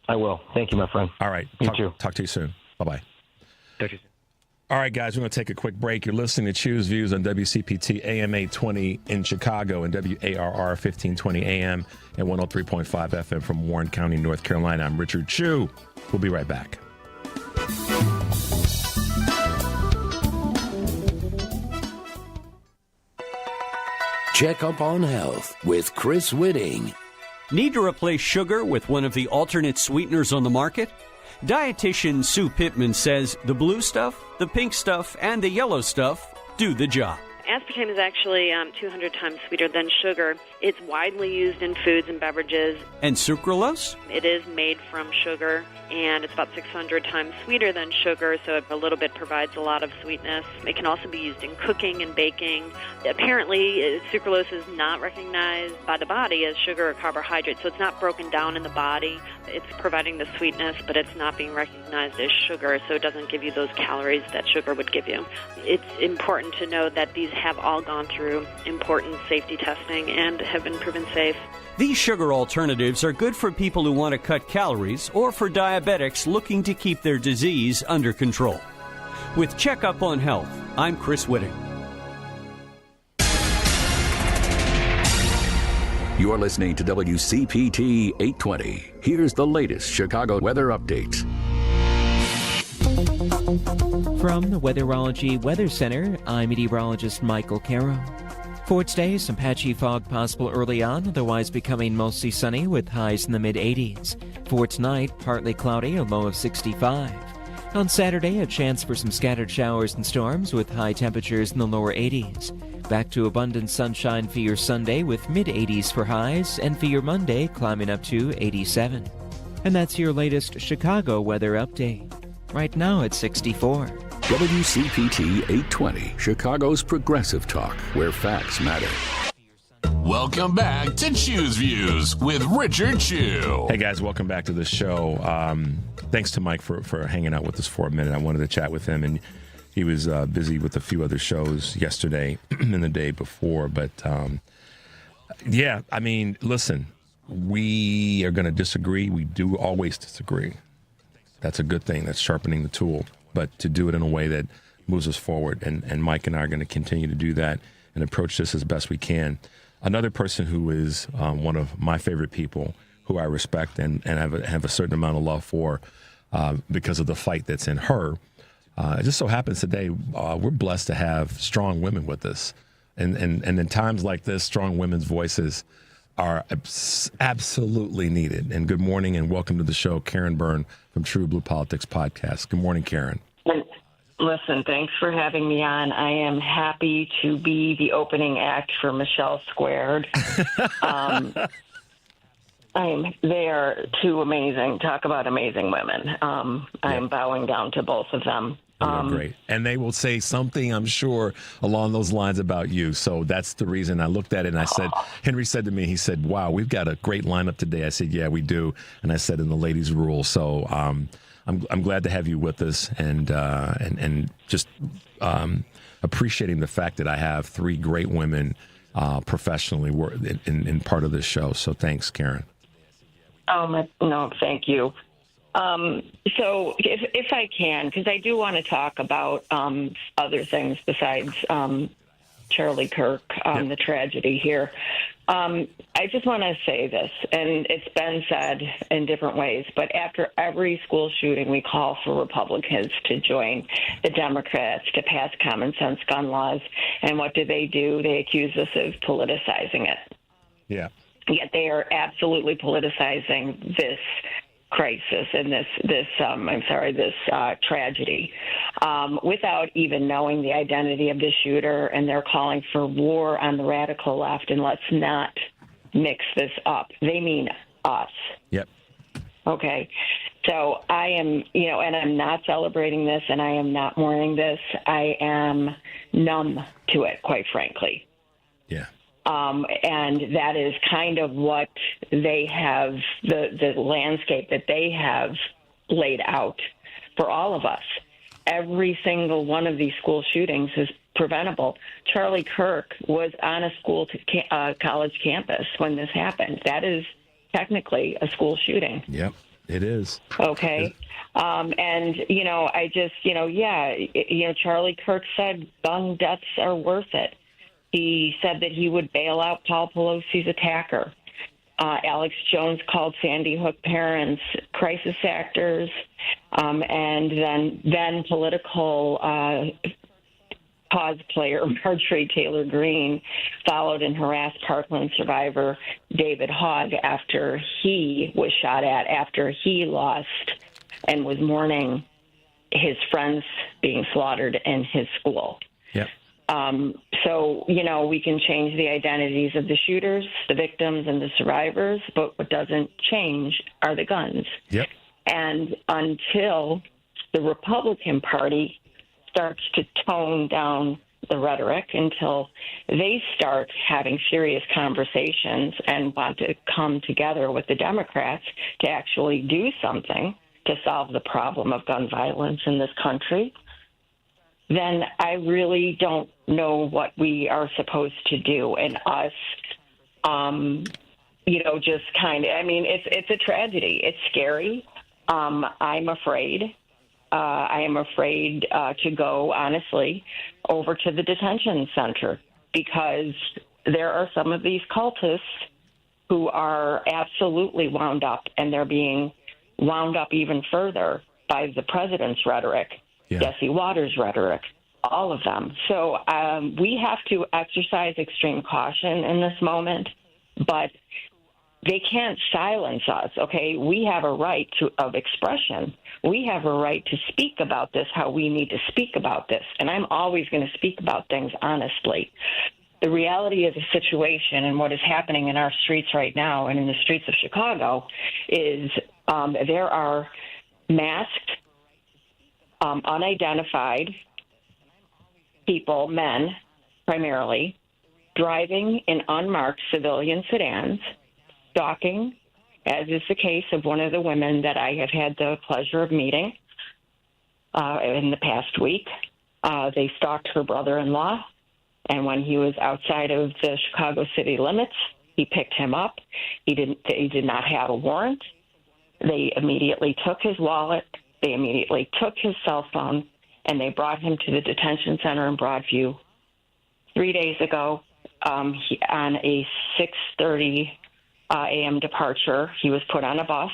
I will. Thank you, my friend. All right. Talk to you soon. Bye-bye. Talk to you soon. All right, guys, we're going to take a quick break. You're listening to Choose Views on WCPT AM 820 in Chicago and WARR 1520 AM and 103.5 FM from Warren County, North Carolina. I'm Richard Chu. We'll be right back. Check up on health with Chris Whitting. Need to replace sugar with one of the alternate sweeteners on the market? Dietitian Sue Pittman says the blue stuff, the pink stuff, and the yellow stuff do the job. Aspartame is actually 200 times sweeter than sugar. It's widely used in foods and beverages. And sucralose? It is made from sugar, and it's about 600 times sweeter than sugar, so it a little bit provides a lot of sweetness. It can also be used in cooking and baking. Apparently, sucralose is not recognized by the body as sugar or carbohydrate, so it's not broken down in the body. It's providing the sweetness, but it's not being recognized as sugar, so it doesn't give you those calories that sugar would give you. It's important to know that these have all gone through important safety testing and have been proven safe. These sugar alternatives are good for people who want to cut calories or for diabetics looking to keep their disease under control. With Checkup on Health, I'm Chris Whitting. You're listening to WCPT 820. Here's the latest Chicago weather update. From the Weatherology Weather Center, I'm meteorologist Michael Caro. For today, some patchy fog possible early on, otherwise becoming mostly sunny with highs in the mid-80s. For tonight, partly cloudy, a low of 65. On Saturday, a chance for some scattered showers and storms with high temperatures in the lower 80s. Back to abundant sunshine for your Sunday with mid-80s for highs, and for your Monday climbing up to 87. And that's your latest Chicago weather update. Right now it's 64. WCPT 820, Chicago's progressive talk, where facts matter. Welcome back to Chew's Views with Richard Chew. Hey guys, welcome back to the show. Thanks to Mike for hanging out with us for a minute. I wanted to chat with him, and he was busy with a few other shows yesterday and the day before. But yeah, I mean, listen, we are going to disagree. We do always disagree. That's a good thing. That's sharpening the tool. But to do it in a way that moves us forward. And Mike and I are going to continue to do that and approach this as best we can. Another person who is one of my favorite people, who I respect and have a certain amount of love for because of the fight that's in her. It just so happens today we're blessed to have strong women with us. And in times like this, strong women's voices are absolutely needed. And good morning and welcome to the show, Karen Byrne from TruBlu Politics podcast. Good morning, Karen. Listen, thanks for having me on. I am happy to be the opening act for Michelle Squared. They are two amazing, talk about amazing women. I'm bowing down to both of them. Great. And they will say something, I'm sure, along those lines about you. So that's the reason I looked at it and I said, Henry said to me, he said, wow, we've got a great lineup today. I said, yeah, we do. And I said, in the ladies' rule. So I'm glad to have you with us and just appreciating the fact that I have three great women professionally in part of this show. So thanks, Karen. No, thank you. So if I can, because I do want to talk about other things besides Charlie Kirk, the tragedy here. I just want to say this, and it's been said in different ways, but after every school shooting, we call for Republicans to join the Democrats to pass common sense gun laws. And what do? They accuse us of politicizing it. Yeah. Yet they are absolutely politicizing this crisis and this tragedy without even knowing the identity of the shooter, and they're calling for war on the radical left. And let's not mix this up. They mean us. Yep. Okay. So I am, and I'm not celebrating this, and I am not mourning this. I am numb to it, quite frankly. Yeah. And that is kind of what they have, the landscape that they have laid out for all of us. Every single one of these school shootings is preventable. Charlie Kirk was on a college campus when this happened. That is technically a school shooting. Yep, it is. Okay. And, I just, Charlie Kirk said gun deaths are worth it. He said that he would bail out Paul Pelosi's attacker. Alex Jones called Sandy Hook parents crisis actors, and then political cosplayer Marjorie Taylor Greene followed and harassed Parkland survivor David Hogg after he was shot at, after he lost and was mourning his friends being slaughtered in his school. Yep. So, we can change the identities of the shooters, the victims, and the survivors, but what doesn't change are the guns. Yep. And until the Republican Party starts to tone down the rhetoric, until they start having serious conversations and want to come together with the Democrats to actually do something to solve the problem of gun violence in this country, then I really don't know what we are supposed to do. And us, just kind of, it's a tragedy. It's scary. I'm afraid. I am afraid to go, honestly, over to the detention center because there are some of these cultists who are absolutely wound up, and they're being wound up even further by the president's rhetoric, Jesse Waters' rhetoric, all of them. So we have to exercise extreme caution in this moment, but they can't silence us, okay? We have a right of expression. We have a right to speak about this, how we need to speak about this. And I'm always going to speak about things honestly. The reality of the situation and what is happening in our streets right now and in the streets of Chicago is there are masked, unidentified people, men primarily, driving in unmarked civilian sedans, stalking, as is the case of one of the women that I have had the pleasure of meeting in the past week. They stalked her brother-in-law, and when he was outside of the Chicago city limits, he picked him up. He did not have a warrant. They immediately took his wallet. They immediately took his cell phone, and they brought him to the detention center in Broadview 3 days ago on a 6:30 a.m. departure. He was put on a bus.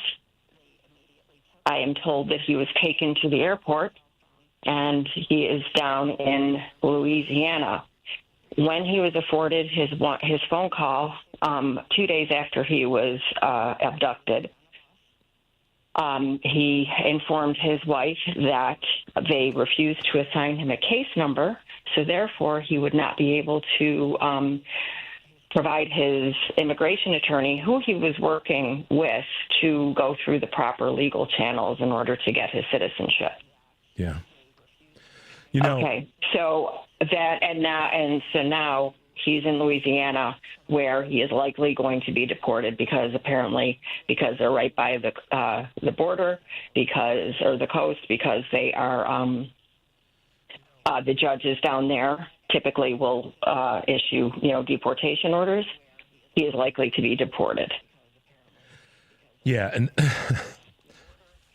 I am told that he was taken to the airport, and he is down in Louisiana. When he was afforded his phone call 2 days after he was abducted, he informed his wife that they refused to assign him a case number, so therefore he would not be able to provide his immigration attorney, who he was working with, to go through the proper legal channels in order to get his citizenship. Yeah. Okay, so now he's in Louisiana, where he is likely going to be deported because they're right by the border, or the coast, because they are the judges down there typically will issue deportation orders. He is likely to be deported. Yeah, and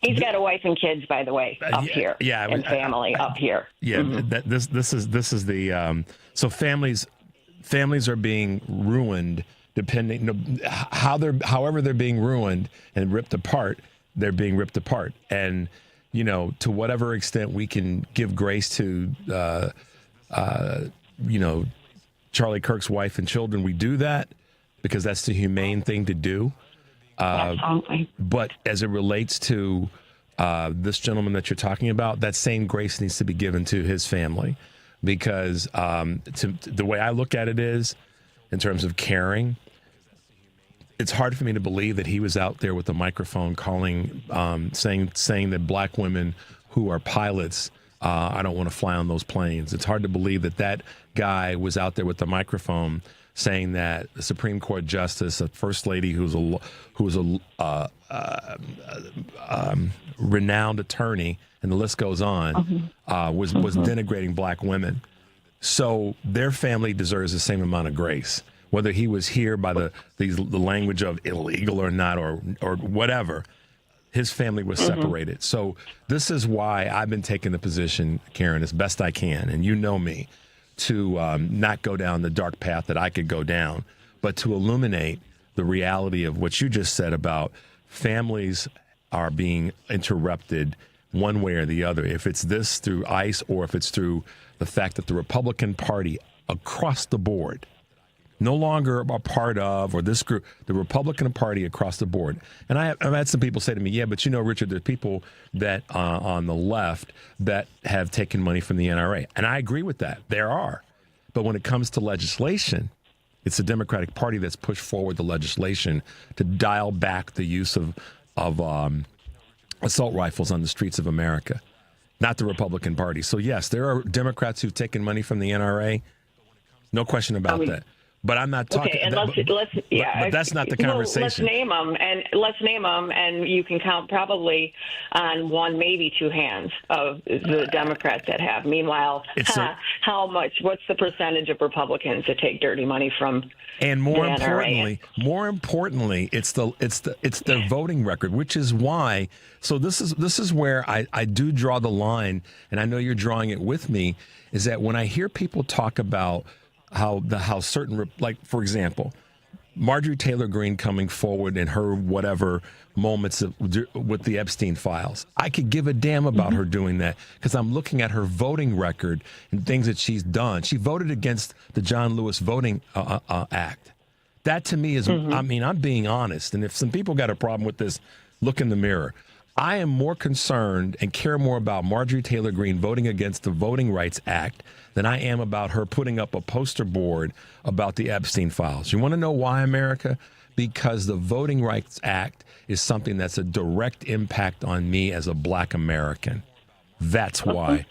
he's got a wife and kids, by the way, up here. Yeah, and family up here. Yeah, this is the so families are being ruined depending however they're being ruined and ripped apart. They're being ripped apart, and to whatever extent we can give grace to Charlie Kirk's wife and children, we do that because that's the humane thing to do. But as it relates to this gentleman that you're talking about, that same grace needs to be given to his family, because the way I look at it is, in terms of caring, it's hard for me to believe that he was out there with a microphone calling, saying that black women who are pilots, I don't want to fly on those planes. It's hard to believe that guy was out there with the microphone saying that the Supreme Court justice, a first lady who was a renowned attorney, and the list goes on, was denigrating black women. So their family deserves the same amount of grace, whether he was here by the language of illegal or not, or whatever. His family was separated. So this is why I've been taking the position, Karen, as best I can, and you know me, to not go down the dark path that I could go down, but to illuminate the reality of what you just said about families are being interrupted one way or the other. If it's this through ICE, or if it's through the fact that the Republican Party across the board, no longer a part of, or this group, the Republican Party across the board. And I've had some people say to me, yeah, but Richard, there are people that on the left that have taken money from the NRA. And I agree with that. There are. But when it comes to legislation, it's the Democratic Party that's pushed forward the legislation to dial back the use of assault rifles on the streets of America, not the Republican Party. So, yes, there are Democrats who've taken money from the NRA. No question about that. But I'm not talking. Okay, and but that's not the conversation. Let's name them, and you can count probably on one, maybe two hands of the Democrats that have. Meanwhile, what's the percentage of Republicans that take dirty money from? And more importantly, it's their voting record, which is why. So this is where I do draw the line, and I know you're drawing it with me. Is that when I hear people talk about how certain, like, for example, Marjorie Taylor Greene coming forward in her whatever moments with the Epstein files, I could give a damn about her doing that because I'm looking at her voting record and things that she's done. She voted against the John Lewis Voting Act. That to me is, I mean, I'm being honest. And if some people got a problem with this, look in the mirror. I am more concerned and care more about Marjorie Taylor Greene voting against the Voting Rights Act than I am about her putting up a poster board about the Epstein files. You want to know why, America? Because the Voting Rights Act is something that's a direct impact on me as a black American. That's why.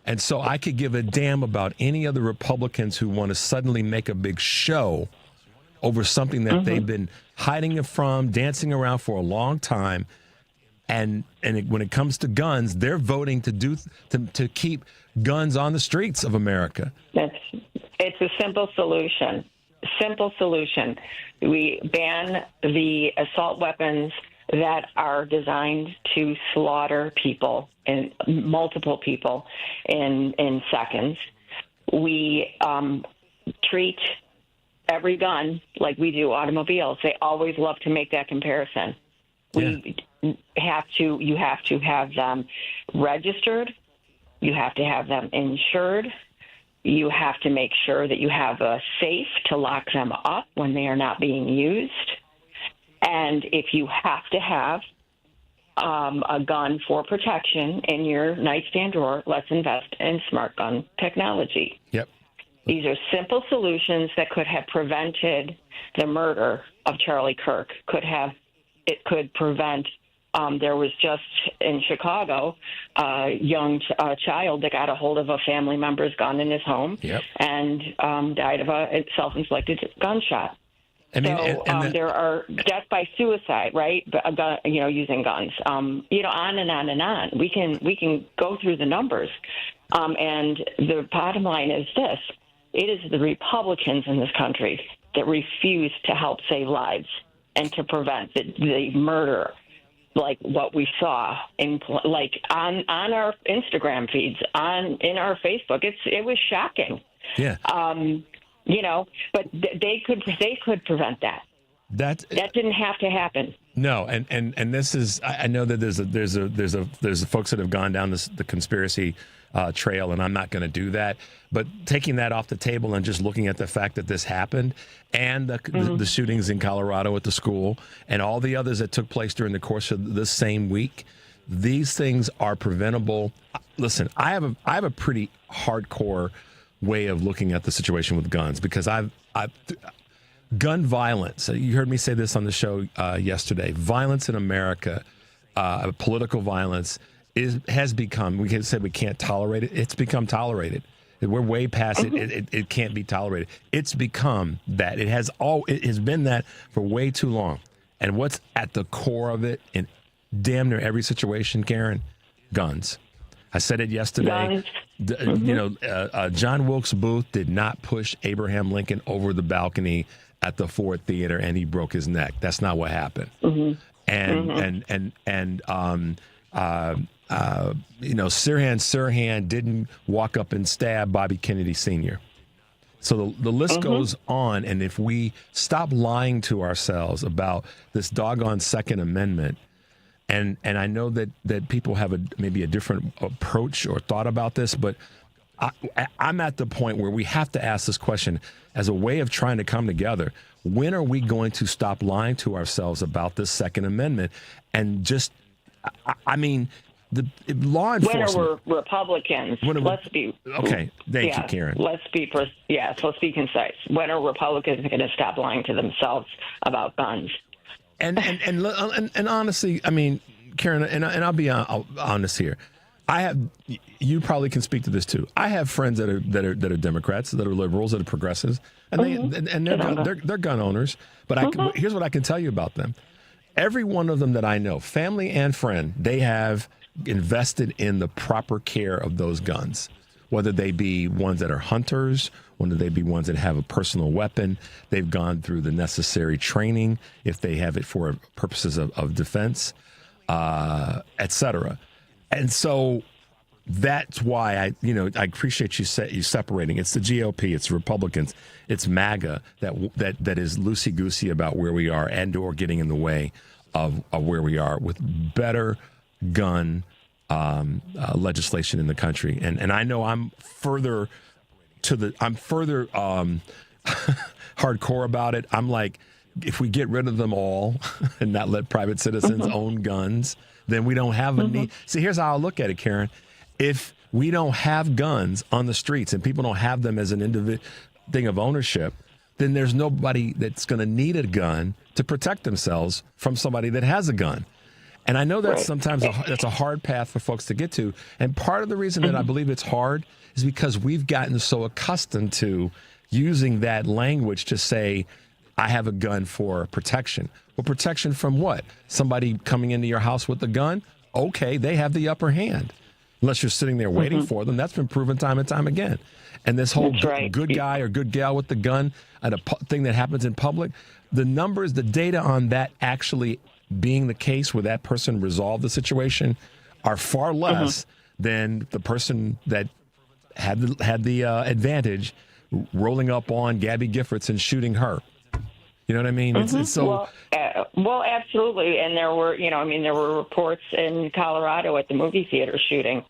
And so I could give a damn about any other Republicans who want to suddenly make a big show over something that they've been hiding it from, dancing around for a long time. And when it comes to guns, they're voting to keep guns on the streets of America. It's a simple solution. Simple solution. We ban the assault weapons that are designed to slaughter people and multiple people in seconds. We treat every gun like we do automobiles. They always love to make that comparison. You have to have them registered. You have to have them insured. You have to make sure that you have a safe to lock them up when they are not being used. And if you have to have a gun for protection in your nightstand drawer, let's invest in smart gun technology. Yep. These are simple solutions that could have prevented the murder of Charlie Kirk. It could prevent. There was just in Chicago a young child that got a hold of a family member's gun in his home and died of a self-inflicted gunshot. There are death by suicide, right? Using guns. On and on and on. We can go through the numbers, and the bottom line is this: it is the Republicans in this country that refuse to help save lives and to prevent the murder, like what we saw on our Instagram feeds, in our Facebook. It was shocking. Yeah. But they could prevent that. That didn't have to happen. No, and this is, I know that there's folks that have gone down the conspiracy trail, and I'm not going to do that. But taking that off the table and just looking at the fact that this happened, and the shootings in Colorado at the school, and all the others that took place during the course of this same week, these things are preventable. Listen, I have a pretty hardcore way of looking at the situation with guns, because I've gun violence. You heard me say this on the show yesterday. Violence in America, political violence, has become. We can say we can't tolerate it. It's become tolerated. We're way past it. It can't be tolerated. It's become that. It has been that for way too long. And what's at the core of it in damn near every situation, Karen? Guns. I said it yesterday. John Wilkes Booth did not push Abraham Lincoln over the balcony at the Ford Theater, and he broke his neck. That's not what happened. Sirhan didn't walk up and stab Bobby Kennedy Sr. So the list goes on, and if we stop lying to ourselves about this doggone Second Amendment, and I know that people have maybe a different approach or thought about this, but I'm at the point where we have to ask this question as a way of trying to come together. When are we going to stop lying to ourselves about this Second Amendment? And just, the law enforcement. When are we Republicans? Let's be okay. Thank you, Karen. Let's be concise. When are Republicans going to stop lying to themselves about guns? And honestly, Karen, and I'll be honest here. You probably can speak to this too. I have friends that are Democrats, that are liberals, that are progressives, and they're gun owners. But here's what I can tell you about them. Every one of them that I know, family and friend, they have invested in the proper care of those guns, whether they be ones that are hunters, whether they be ones that have a personal weapon. They've gone through the necessary training if they have it for purposes of defense, etc. And so that's why I appreciate you separating. It's the GOP, it's Republicans, it's MAGA that is loosey-goosey about where we are and or getting in the way of where we are with better gun legislation in the country. And I know I'm further hardcore about it. I'm like, if we get rid of them all and not let private citizens own guns, then we don't have a need. See, here's how I look at it, Karen. If we don't have guns on the streets and people don't have them as an individual thing of ownership, then there's nobody that's going to need a gun to protect themselves from somebody that has a gun. And I know that sometimes that's a hard path for folks to get to. And part of the reason that I believe it's hard is because we've gotten so accustomed to using that language to say, I have a gun for protection. Well, protection from what? Somebody coming into your house with a gun? Okay, they have the upper hand. Unless you're sitting there waiting for them. That's been proven time and time again. And this whole good guy or good gal with the gun at a thing that happens in public, the numbers, the data on that actually being the case where that person resolved the situation are far less than the person that had the advantage rolling up on Gabby Giffords and shooting her. You know what I mean? It's so well, absolutely. And there were, there were reports in Colorado at the movie theater shooting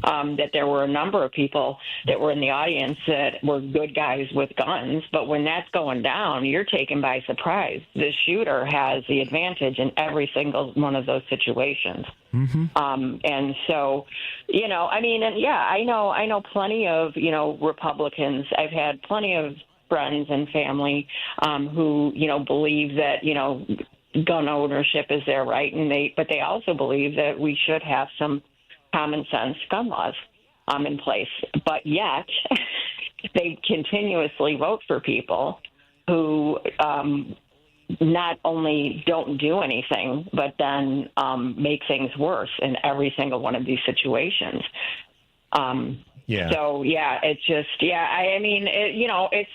that there were a number of people that were in the audience that were good guys with guns. But when that's going down, you're taken by surprise. The shooter has the advantage in every single one of those situations. And so, I know plenty of, Republicans. I've had plenty of friends and family who, believe that, gun ownership is their right, but they also believe that we should have some common sense gun laws in place. But yet they continuously vote for people who not only don't do anything, but then make things worse in every single one of these situations. It's just,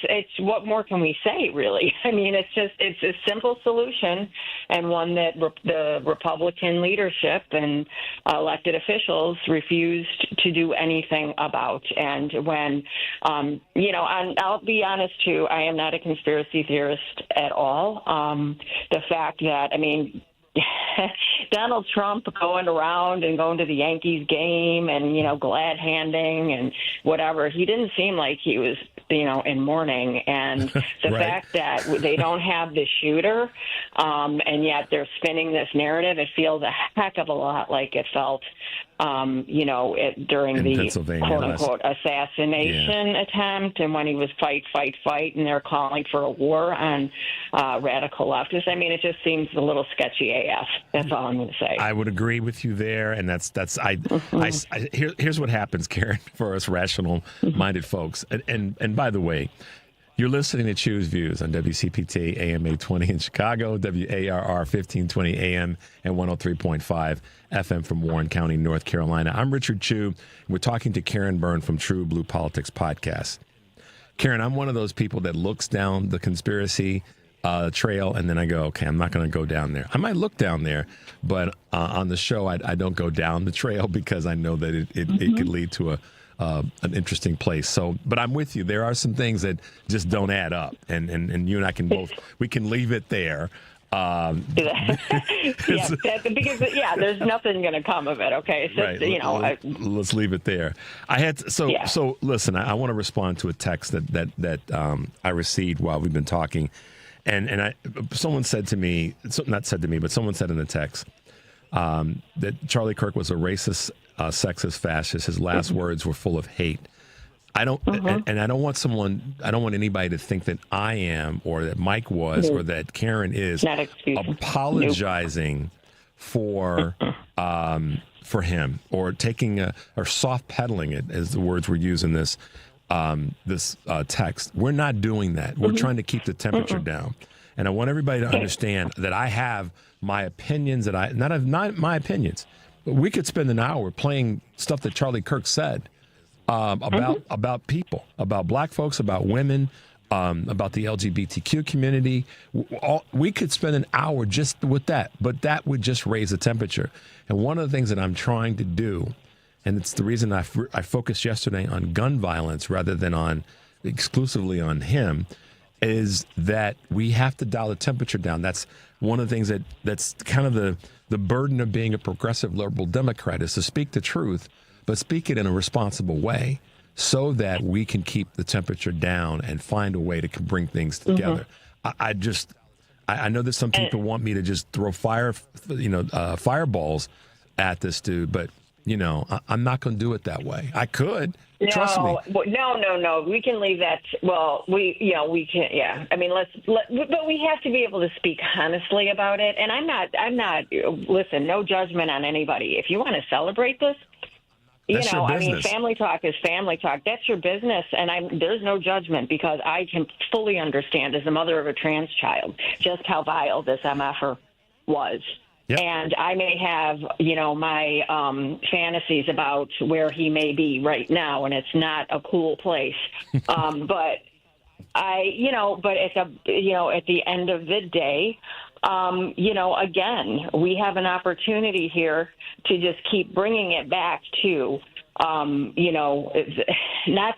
it's what more can we say, really? I mean, it's a simple solution and one that the Republican leadership and elected officials refused to do anything about. And when, and I'll be honest too, I am not a conspiracy theorist at all. The fact that, Donald Trump going around and going to the Yankees game and, glad handing and whatever, he didn't seem like he was, in mourning. And the fact that they don't have the shooter and yet they're spinning this narrative, it feels a heck of a lot like it felt, during the quote unquote assassination attempt and when he was fight, and they're calling for a war on radical leftists. It just seems a little sketchy AF. That's all I'm going to say. I would agree with you there. And here's what happens, Karen, for us rational-minded folks. And by the way, you're listening to Choose Views on WCPT AM 820 in Chicago, WARR 1520 AM and 103.5 FM from Warren County, North Carolina. I'm Richard Chu. And we're talking to Karen Byrne from TruBlu Politics podcast. Karen, I'm one of those people that looks down the conspiracy trail and then I go, okay, I'm not going to go down there. I might look down there, but on the show, I don't go down the trail because I know that it could lead to an interesting place. So, but I'm with you. There are some things that just don't add up, and you and I can both, we can leave it there. Because there's nothing going to come of it. Okay, so, let's leave it there. So listen, I want to respond to a text that I received while we've been talking, and someone said to me, not said to me, but someone said in the text that Charlie Kirk was a racist, sexist, fascist. His last words were full of hate. I don't, and I don't want anybody to think that I am, or that Mike was, or that Karen is apologizing for for him or taking or soft pedaling it, as the words were used in this text. We're not doing that. We're trying to keep the temperature down. And I want everybody to understand that I have my opinions, not my opinions, but we could spend an hour playing stuff that Charlie Kirk said about people, about black folks, about women, about the LGBTQ community. We could spend an hour just with that, but that would just raise the temperature. And one of the things that I'm trying to do, and it's the reason I focused yesterday on gun violence rather than exclusively on him, is that we have to dial the temperature down. That's one of the things that's kind of the burden of being a progressive liberal Democrat, is to speak the truth, but speak it in a responsible way so that we can keep the temperature down and find a way to bring things together. I know that some people want me to just throw fireballs at this dude, but I'm not going to do it that way. I could. Trust me. No. We can leave that. Well, we can't. Yeah. I mean, but we have to be able to speak honestly about it. And I'm not. Listen, no judgment on anybody. If you want to celebrate this, I mean, family talk is family talk. That's your business, and there's no judgment, because I can fully understand, as a mother of a trans child, just how vile this MFer was. Yep. And I may have, my fantasies about where he may be right now, and it's not a cool place. But at the end of the day, again, we have an opportunity here to just keep bringing it back to, not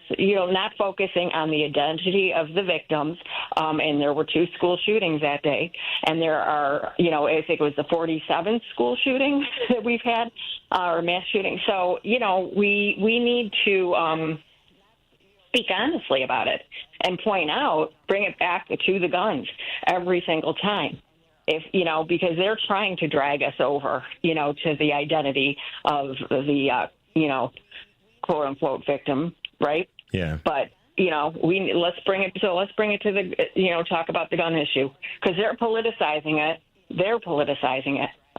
focusing on the identity of the victims. And there were 2 school shootings that day. And there are, I think it was the 47th school shooting that we've had, or mass shooting. So, we need to speak honestly about it and bring it back to the guns every single time. Because they're trying to drag us over, to the identity of the, quote unquote victim, right? Yeah. But let's bring it to the, talk about the gun issue, because they're politicizing it.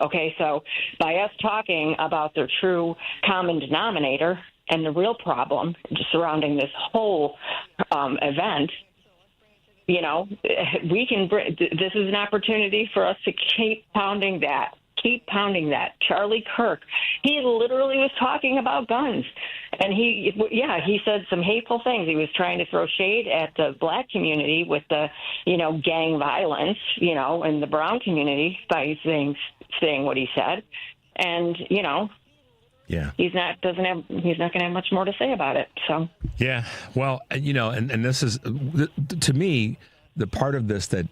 Okay, so by us talking about the true common denominator and the real problem surrounding this whole event. We can. This is an opportunity for us to keep pounding that. Charlie Kirk, he literally was talking about guns, and he said some hateful things. He was trying to throw shade at the black community with the, gang violence, in the brown community by saying what he said, and yeah, he's not going to have much more to say about it. So yeah, well, and this is, to me, the part of this that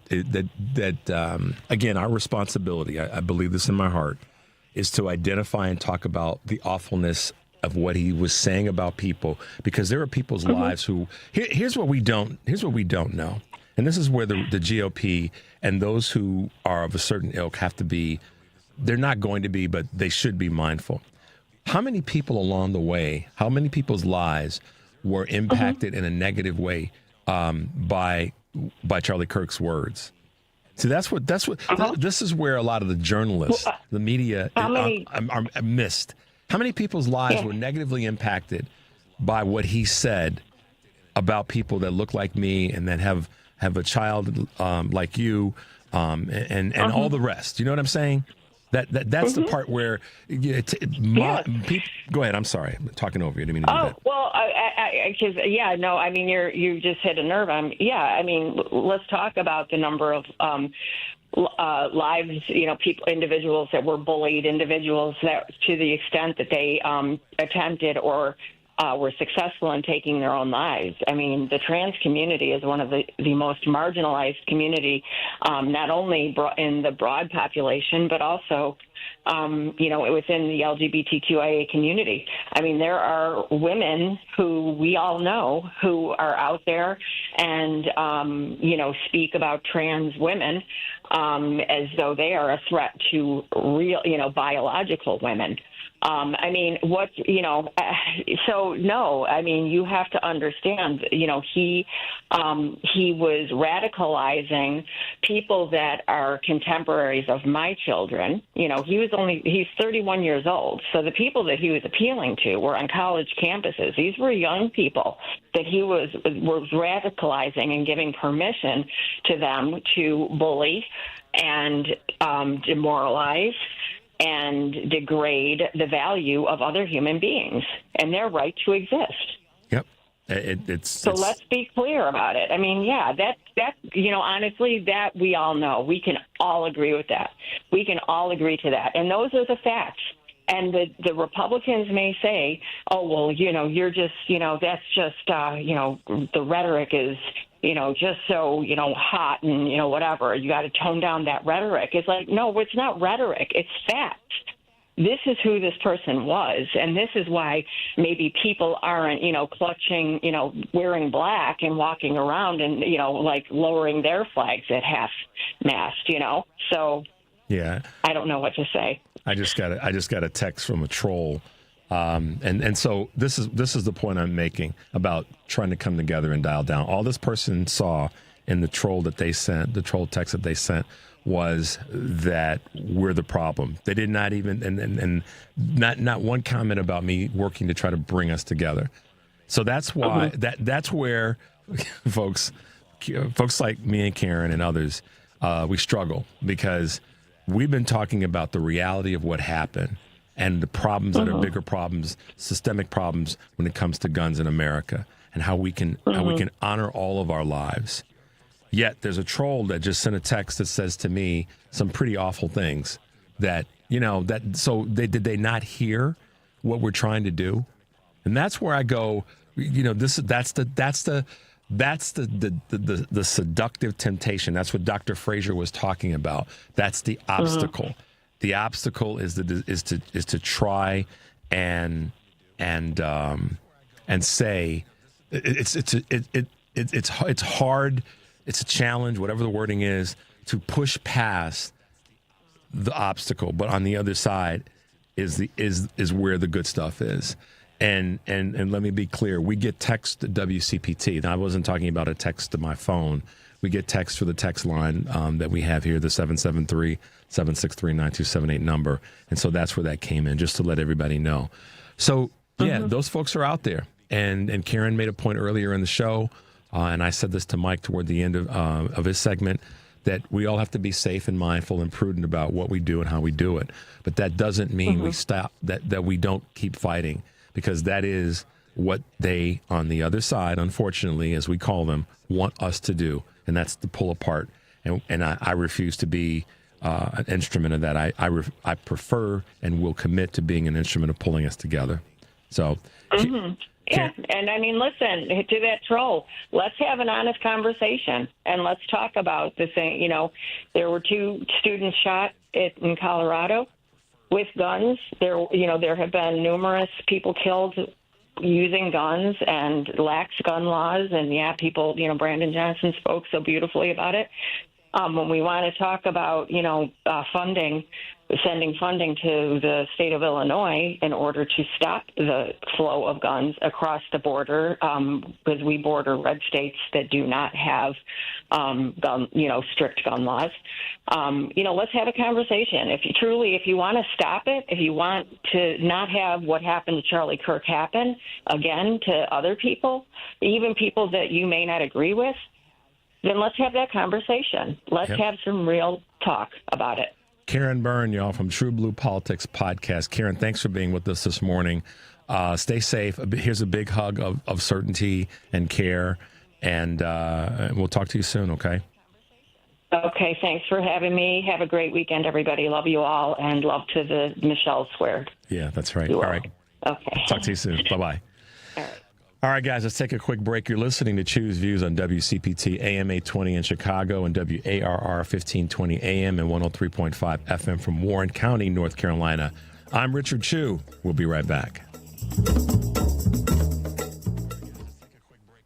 again, our responsibility, I believe this in my heart, is to identify and talk about the awfulness of what he was saying about people, because there are people's lives who here's what we don't know, and this is where the GOP and those who are of a certain ilk have to be. They're not going to be, but they should be mindful. How many people along the way, how many people's lives were impacted in a negative way by Charlie Kirk's words? See, that's what this is where a lot of the journalists, the media are missed. How many people's lives were negatively impacted by what he said about people that look like me and that have a child like you, and all the rest? You know what I'm saying? That's the part where people, go ahead. I'm sorry, I'm talking over you. I didn't mean to do that. Well, you just hit a nerve. Let's talk about the number of lives, individuals that were bullied, individuals that, to the extent that they attempted or were successful in taking their own lives. I mean, the trans community is one of the most marginalized community, not only in the broad population, but also, within the LGBTQIA community. I mean, there are women who we all know who are out there and, speak about trans women as though they are a threat to real, biological women. I mean, so no, I mean, you have to understand, he was radicalizing people that are contemporaries of my children. He's 31 years old. So the people that he was appealing to were on college campuses. These were young people that he was radicalizing and giving permission to them to bully and demoralize and degrade the value of other human beings and their right to exist. Yep. Let's be clear about it. I mean, that honestly, that we all know. We can all agree with that. We can all agree to that. And those are the facts. And the Republicans may say, oh, well, you're just, that's just, the rhetoric is, just so, hot and, whatever. You got to tone down that rhetoric. It's like, no, it's not rhetoric. It's fact. This is who this person was. And this is why maybe people aren't, clutching, wearing black and walking around and, like lowering their flags at half-mast, So yeah, I don't know what to say. I just got a text from a troll. And so this is the point I'm making about trying to come together and dial down. All this person saw in the troll that they sent, the troll text that they sent, was that we're the problem. They did not even and not one comment about me working to try to bring us together. So that's why that's where folks like me and Karen and others we struggle, because we've been talking about the reality of what happened and the problems that are bigger problems, systemic problems when it comes to guns in America, and how we can honor all of our lives. Yet there's a troll that just sent a text that says to me some pretty awful things that, did they not hear what we're trying to do? And that's where I go, that's the seductive temptation. That's what Dr. Frazier was talking about. That's the obstacle. The obstacle is to try and say it's hard. It's a challenge, whatever the wording is, to push past the obstacle. But on the other side is where the good stuff is. And let me be clear, we get text at WCPT. Now, I wasn't talking about a text to my phone. We get text for the text line that we have here, the 773-763-9278 number. And so that's where that came in, just to let everybody know. So, yeah, those folks are out there. And Karen made a point earlier in the show, and I said this to Mike toward the end of his segment, that we all have to be safe and mindful and prudent about what we do and how we do it. But that doesn't mean we stop, that we don't keep fighting, because that is what they, on the other side, unfortunately, as we call them, want us to do. And that's to pull apart. And I refuse to be an instrument of that. I prefer and will commit to being an instrument of pulling us together. So, yeah. And I mean, listen, to that troll, let's have an honest conversation and let's talk about the thing. There were 2 students shot in Colorado with guns. There have been numerous people killed using guns and lax gun laws. And yeah, people, Brandon Johnson spoke so beautifully about it. When we want to talk about, sending funding to the state of Illinois in order to stop the flow of guns across the border, because we border red states that do not have strict gun laws. Let's have a conversation. If you want to stop it, if you want to not have what happened to Charlie Kirk happen again to other people, even people that you may not agree with, then let's have that conversation. Let's have some real talk about it. Karen Byrne, y'all, from TruBlu Politics podcast. Karen, thanks for being with us this morning. Stay safe. Here's a big hug of certainty and care, and we'll talk to you soon, okay? Okay, thanks for having me. Have a great weekend, everybody. Love you all, and love to the Michelle Squared. Yeah, that's right. All right. Okay. Talk to you soon. Bye-bye. All right. All right, guys, let's take a quick break. You're listening to Choose Views on WCPT AM 820 in Chicago and WARR 1520 AM and 103.5 FM from Warren County, North Carolina. I'm Richard Chu. We'll be right back.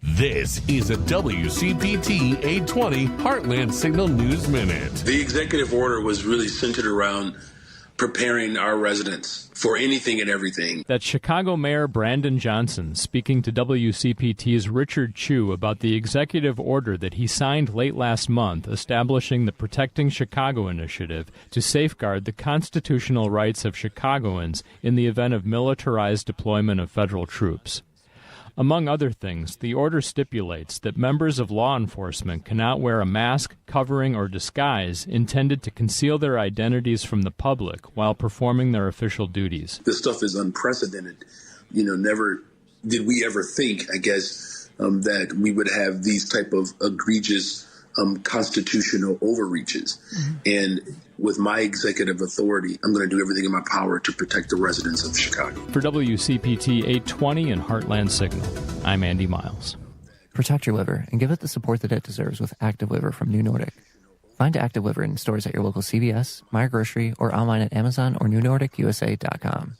This is a WCPT 820 Heartland Signal News Minute. The executive order was really centered around preparing our residents for anything and everything. That's Chicago Mayor Brandon Johnson speaking to WCPT's Richard Chu about the executive order that he signed late last month establishing the Protecting Chicago initiative to safeguard the constitutional rights of Chicagoans in the event of militarized deployment of federal troops. Among other things, the order stipulates that members of law enforcement cannot wear a mask, covering, or disguise intended to conceal their identities from the public while performing their official duties. This stuff is unprecedented. Never did we ever think, I guess, that we would have these type of egregious constitutional overreaches. And with my executive authority, I'm going to do everything in my power to protect the residents of Chicago. For WCPT 820 and Heartland Signal, I'm Andy Miles. Protect your liver and give it the support that it deserves with Active Liver from New Nordic. Find Active Liver in stores at your local CVS, Meijer Grocery, or online at Amazon or newnordicusa.com.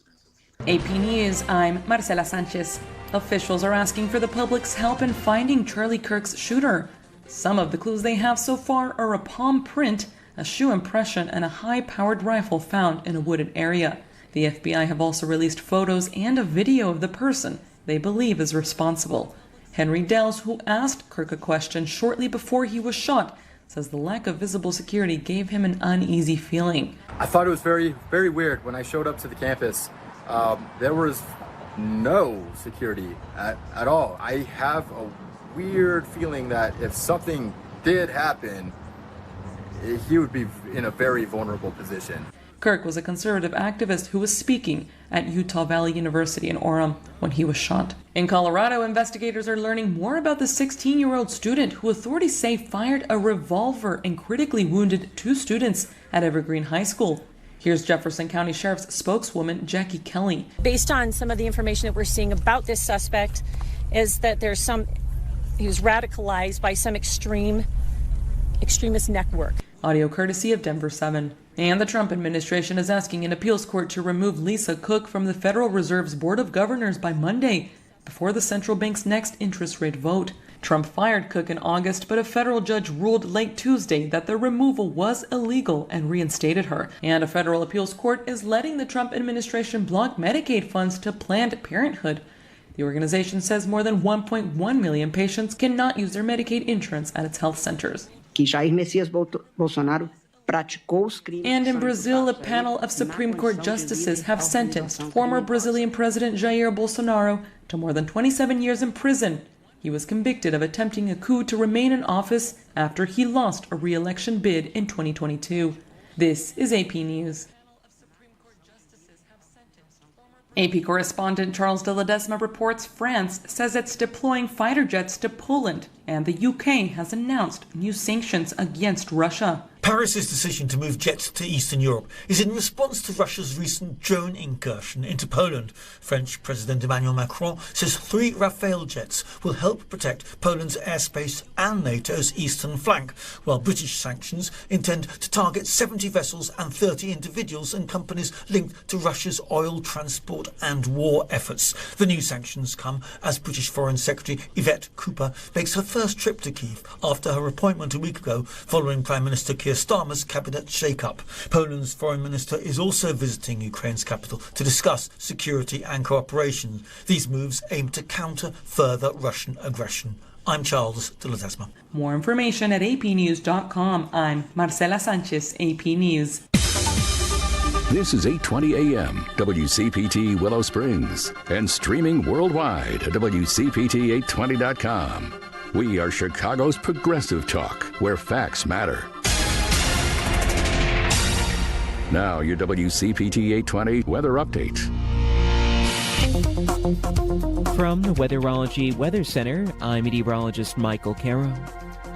AP News, I'm Marcela Sanchez. Officials are asking for the public's help in finding Charlie Kirk's shooter. Some of the clues they have so far are a palm print, a shoe impression, and a high-powered rifle found in a wooded area. The FBI have also released photos and a video of the person they believe is responsible. Henry Dells, who asked Kirk a question shortly before he was shot, says the lack of visible security gave him an uneasy feeling. I thought it was very, very weird when I showed up to the campus. There was no security at all. I have a weird feeling that if something did happen, he would be in a very vulnerable position. Kirk was a conservative activist who was speaking at Utah Valley University in Orem when he was shot. In Colorado, investigators are learning more about the 16-year-old student who authorities say fired a revolver and critically wounded 2 students at Evergreen High School. Here's Jefferson County Sheriff's spokeswoman, Jackie Kelly. Based on some of the information that we're seeing about this suspect is that he was radicalized by some extremist network. Audio courtesy of Denver 7. And the Trump administration is asking an appeals court to remove Lisa Cook from the Federal Reserve's Board of Governors by Monday, before the central bank's next interest rate vote. Trump fired Cook in August, but a federal judge ruled late Tuesday that the removal was illegal and reinstated her. And a federal appeals court is letting the Trump administration block Medicaid funds to Planned Parenthood. The organization says more than 1.1 million patients cannot use their Medicaid insurance at its health centers. And in Brazil, a panel of Supreme Court justices have sentenced former Brazilian President Jair Bolsonaro to more than 27 years in prison. He was convicted of attempting a coup to remain in office after he lost a re-election bid in 2022. This is AP News. AP correspondent Charles de Ledesma reports France says it's deploying fighter jets to Poland, and the UK has announced new sanctions against Russia. Paris's decision to move jets to Eastern Europe is in response to Russia's recent drone incursion into Poland. French President Emmanuel Macron says 3 Rafale jets will help protect Poland's airspace and NATO's eastern flank, while British sanctions intend to target 70 vessels and 30 individuals and companies linked to Russia's oil transport and war efforts. The new sanctions come as British Foreign Secretary Yvette Cooper makes her first trip to Kyiv after her appointment a week ago following Prime Minister Keir Starmer's cabinet shake-up. Poland's foreign minister is also visiting Ukraine's capital to discuss security and cooperation. These moves aim to counter further Russian aggression. I'm Charles de Ledesma. More information at apnews.com. I'm Marcela Sanchez, AP News. This is 820 AM, WCPT Willow Springs, and streaming worldwide at WCPT820.com. We are Chicago's progressive talk, where facts matter. Now, your WCPT 820 weather update. From the Weatherology Weather Center, I'm meteorologist Michael Caro.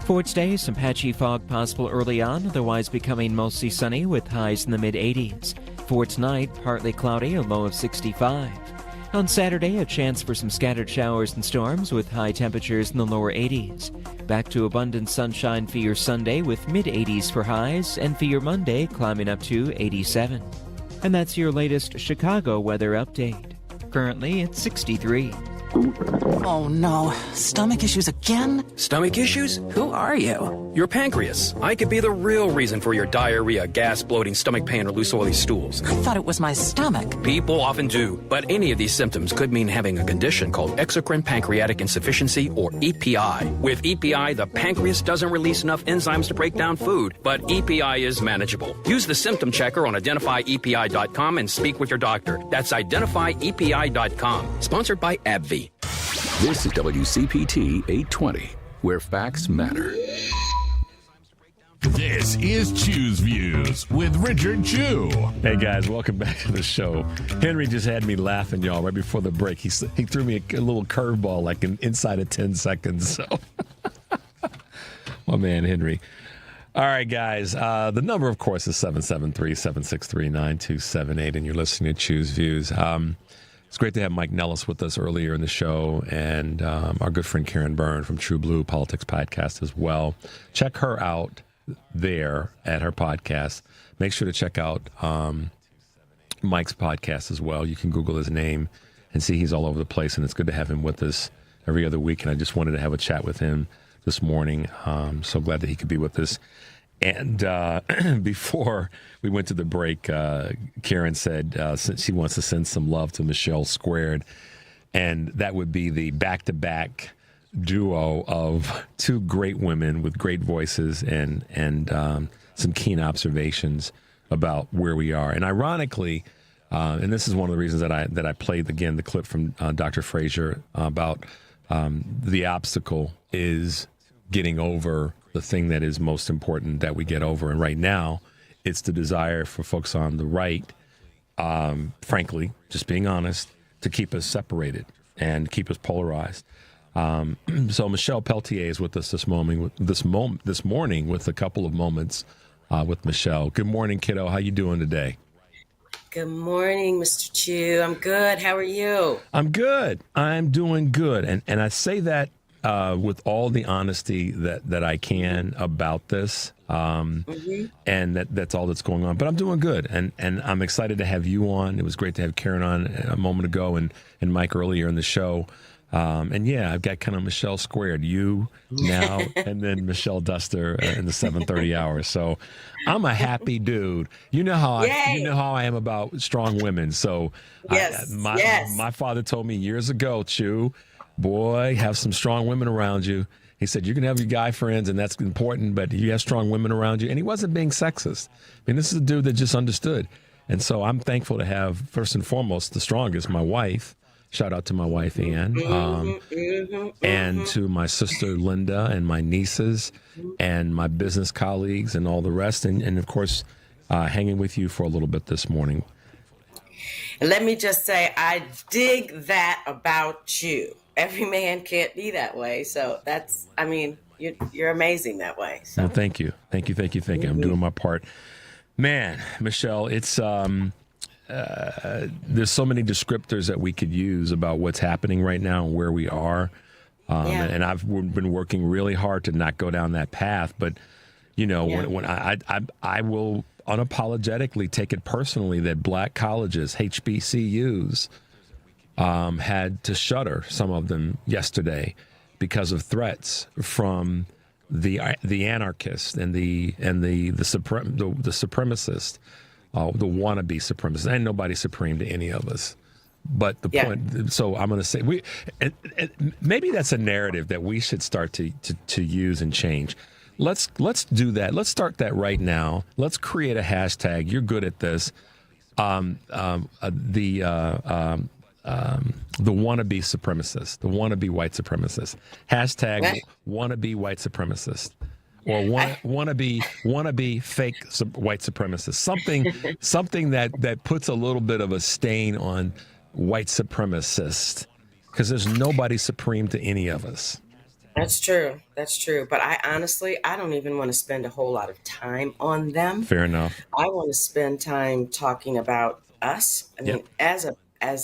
For today, some patchy fog possible early on, otherwise becoming mostly sunny with highs in the mid-80s. For tonight, partly cloudy, a low of 65. On Saturday, a chance for some scattered showers and storms with high temperatures in the lower 80s. Back to abundant sunshine for your Sunday with mid-80s for highs, and for your Monday climbing up to 87. And that's your latest Chicago weather update. Currently, it's 63. Oh no, stomach issues again? Stomach issues? Who are you? Your pancreas. I could be the real reason for your diarrhea, gas, bloating, stomach pain, or loose oily stools. I thought it was my stomach. People often do, but any of these symptoms could mean having a condition called exocrine pancreatic insufficiency, or EPI. With EPI, the pancreas doesn't release enough enzymes to break down food, but EPI is manageable. Use the symptom checker on identifyepi.com and speak with your doctor. That's identifyepi.com. Sponsored by AbbVie. This is WCPT 820, where facts matter. This is Chew's Views with Richard Chew. Hey guys, welcome back to the show. Henry just had me laughing, y'all, right before the break. He threw me a little curveball like inside of 10 seconds. So, my man Henry. All right, guys. The number, of course, is 773-763-9278, and you're listening to Chew's Views. It's great to have Mike Nellis with us earlier in the show, and our good friend Karen Byrne from TruBlu Politics podcast as well. Check her out there at her podcast. Make sure to check out Mike's podcast as well. You can Google his name and see he's all over the place, and it's good to have him with us every other week, and I just wanted to have a chat with him this morning. So glad that he could be with us. And before we went to the break, Karen said she wants to send some love to Michelle Squared, and that would be the back-to-back duo of two great women with great voices and some keen observations about where we are. And ironically, and this is one of the reasons that I played again the clip from Dr. Frazier about the obstacle is getting over the thing that is most important that we get over. And right now, it's the desire for folks on the right, frankly, just being honest, to keep us separated and keep us polarized. So Michelle Peltier is with us this morning with a couple of moments with Michelle. Good morning, kiddo. How you doing today? Good morning, Mr. Chew. I'm good. How are you? I'm good. I'm doing good. And I say that with all the honesty that I can about this, and that's all that's going on. But I'm doing good, and I'm excited to have you on. It was great to have Karen on a moment ago, and Mike earlier in the show. And yeah, I've got kind of Michelle Squared, you now, and then Michelle Duster in the 7:30 hour. So I'm a happy dude. You know how I am about strong women. So my father told me years ago, Chew, boy, have some strong women around you. He said, you can have your guy friends, and that's important, but you have strong women around you. And he wasn't being sexist. I mean, this is a dude that just understood. And so I'm thankful to have, first and foremost, the strongest, my wife. Shout out to my wife, Ann, and to my sister, Linda, and my nieces, and my business colleagues, and all the rest. And of course, hanging with you for a little bit this morning. Let me just say, I dig that about you. Every man can't be that way. So you're amazing that way. So. Well, thank you. Thank you. I'm doing my part. Man, Michelle, it's there's so many descriptors that we could use about what's happening right now and where we are. And I've been working really hard to not go down that path. But, when I will unapologetically take it personally that black colleges, HBCUs, had to shutter some of them yesterday because of threats from the anarchists and the supremacists, the wannabe supremacists. Ain't nobody supreme to any of us. But the point, so I'm going to say, maybe that's a narrative that we should start to use and change. Let's do that. Let's start that right now. Let's create a hashtag. You're good at this. The wannabe supremacist, the wannabe white supremacist. Hashtag wannabe white supremacist. Or wannabe fake white supremacist. Something that puts a little bit of a stain on white supremacist, because there's nobody supreme to any of us. That's true. But I don't even want to spend a whole lot of time on them. Fair enough. I want to spend time talking about us. I mean, as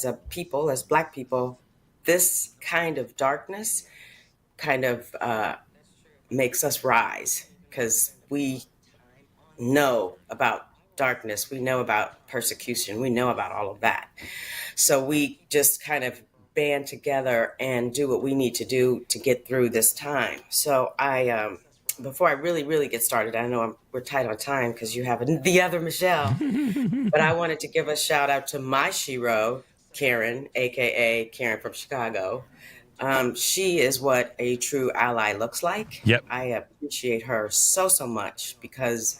a people, as Black people, this kind of darkness kind of makes us rise, because we know about darkness. We know about persecution. We know about all of that. So we just kind of band together and do what we need to do to get through this time. So before I really get started, I know we're tight on time because you have the other Michelle, but I wanted to give a shout out to my shero, Karen, aka Karen from Chicago. She is what a true ally looks like. Yep. I appreciate her so much because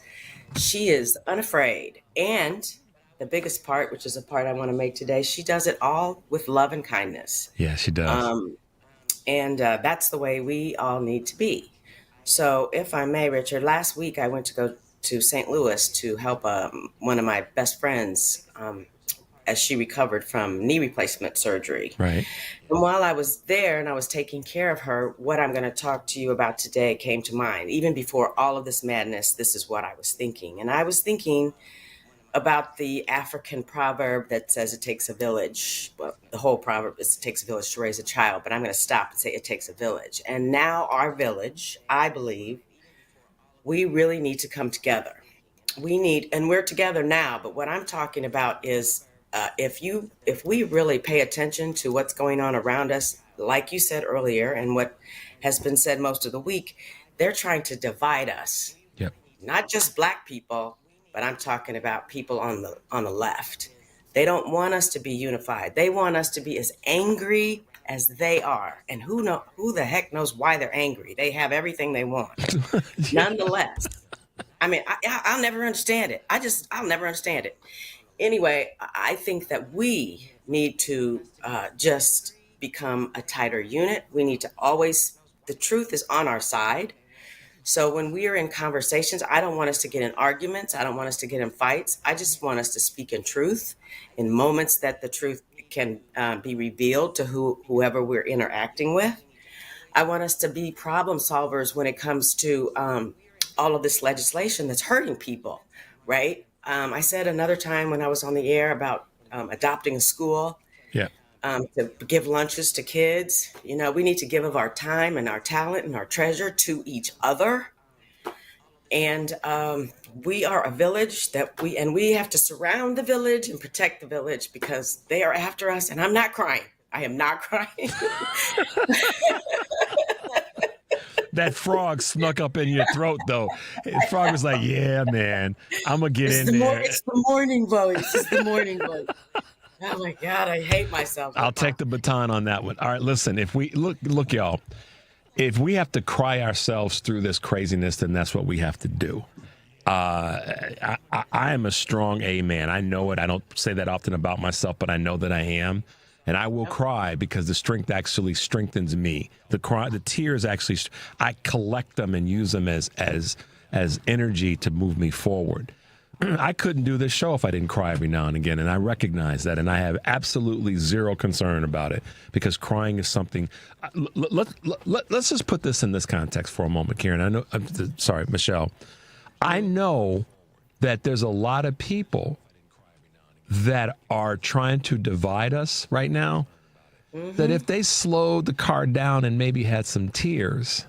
she is unafraid. And the biggest part, which is a part I want to make today, she does it all with love and kindness. Yeah, she does. And that's the way we all need to be. So if I may, Richard, last week I went to go to St. Louis to help one of my best friends as she recovered from knee replacement surgery. Right. And while I was there and I was taking care of her, what I'm going to talk to you about today came to mind. Even before all of this madness, this is what I was thinking. And I was thinking about the African proverb that says it takes a village. Well, the whole proverb is it takes a village to raise a child, but I'm going to stop and say it takes a village. And now our village, I believe, we really need to come together. And we're together now, but what I'm talking about is if we really pay attention to what's going on around us, like you said earlier, and what has been said most of the week, they're trying to divide us. Yep. Not just Black people, but I'm talking about people on the left. They don't want us to be unified. They want us to be as angry as they are. And who the heck knows why they're angry? They have everything they want. Nonetheless, I mean, I'll never understand it. I'll never understand it. Anyway, I think that we need to just become a tighter unit. We need to the truth is on our side. So when we are in conversations, I don't want us to get in arguments. I don't want us to get in fights. I just want us to speak in truth in moments that the truth can be revealed to whoever we're interacting with. I want us to be problem solvers when it comes to all of this legislation that's hurting people, right? I said another time when I was on the air about adopting a school. Yeah. To give lunches to kids. You know, we need to give of our time and our talent and our treasure to each other. And we are a village we have to surround the village and protect the village because they are after us. And I'm not crying. I am not crying. That frog snuck up in your throat, though. The frog was like, yeah, man, I'm going to get in there. It's the morning voice. It's the morning voice. Oh, my God, I hate myself. I'll take the baton on that one. All right, listen, if we look, y'all, if we have to cry ourselves through this craziness, then that's what we have to do. I am a strong A man. I know it. I don't say that often about myself, but I know that I am. And I will cry because the strength actually strengthens me. The tears actually, I collect them and use them as energy to move me forward. I couldn't do this show if I didn't cry every now and again, and I recognize that, and I have absolutely zero concern about it because crying is something. Let's just put this in this context for a moment, Karen. Michelle. I know that there's a lot of people that are trying to divide us right now, that if they slowed the car down and maybe had some tears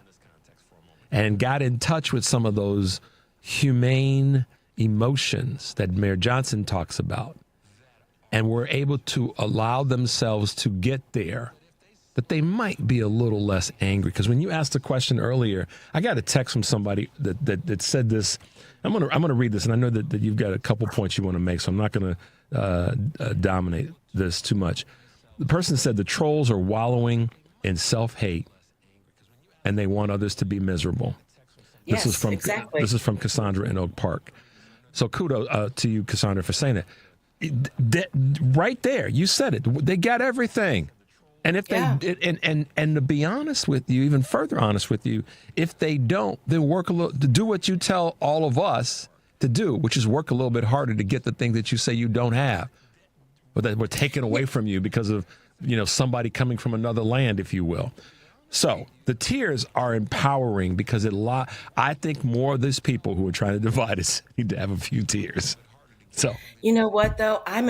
and got in touch with some of those humane emotions that Mayor Johnson talks about and were able to allow themselves to get there, that they might be a little less angry. Because when you asked the question earlier, I got a text from somebody that said this. I'm gonna read this, and I know that you've got a couple points you want to make, so I'm not going to dominate this too much. The person said the trolls are wallowing in self-hate, and they want others to be miserable. Yes, this is from Cassandra in Oak Park. So kudos to you, Cassandra, for saying it. Right there, you said it. They got everything. And if they and to be honest with you, even further honest with you, if they don't, then work a little to do what you tell all of us to do, which is work a little bit harder to get the thing that you say you don't have, or that were taken away from you because of somebody coming from another land, if you will. So the tears are empowering because I think more of these people who are trying to divide us need to have a few tears. So you know what though, I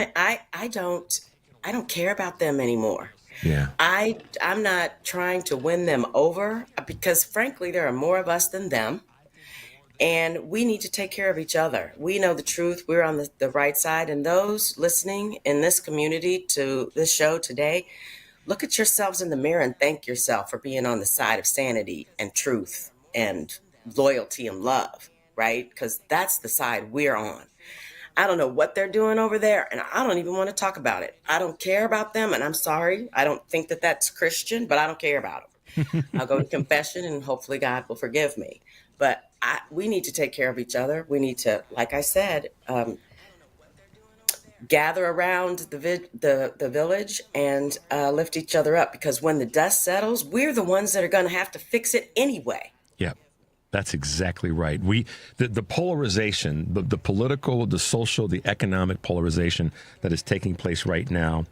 don't care about them anymore. Yeah. I'm not trying to win them over because frankly, there are more of us than them. And we need to take care of each other. We know the truth. We're on the right side. And those listening in this community to this show today, look at yourselves in the mirror and thank yourself for being on the side of sanity and truth and loyalty and love, right? Because that's the side we're on. I don't know what they're doing over there, and I don't even want to talk about it. I don't care about them, and I'm sorry. I don't think that that's Christian, but I don't care about them. I'll go to confession, and hopefully God will forgive me. But we need to take care of each other. We need to, like I said, gather around the village and lift each other up, because when the dust settles, we're the ones that are going to have to fix it anyway. Yeah, that's exactly right. The polarization, the political, the social, the economic polarization that is taking place right now.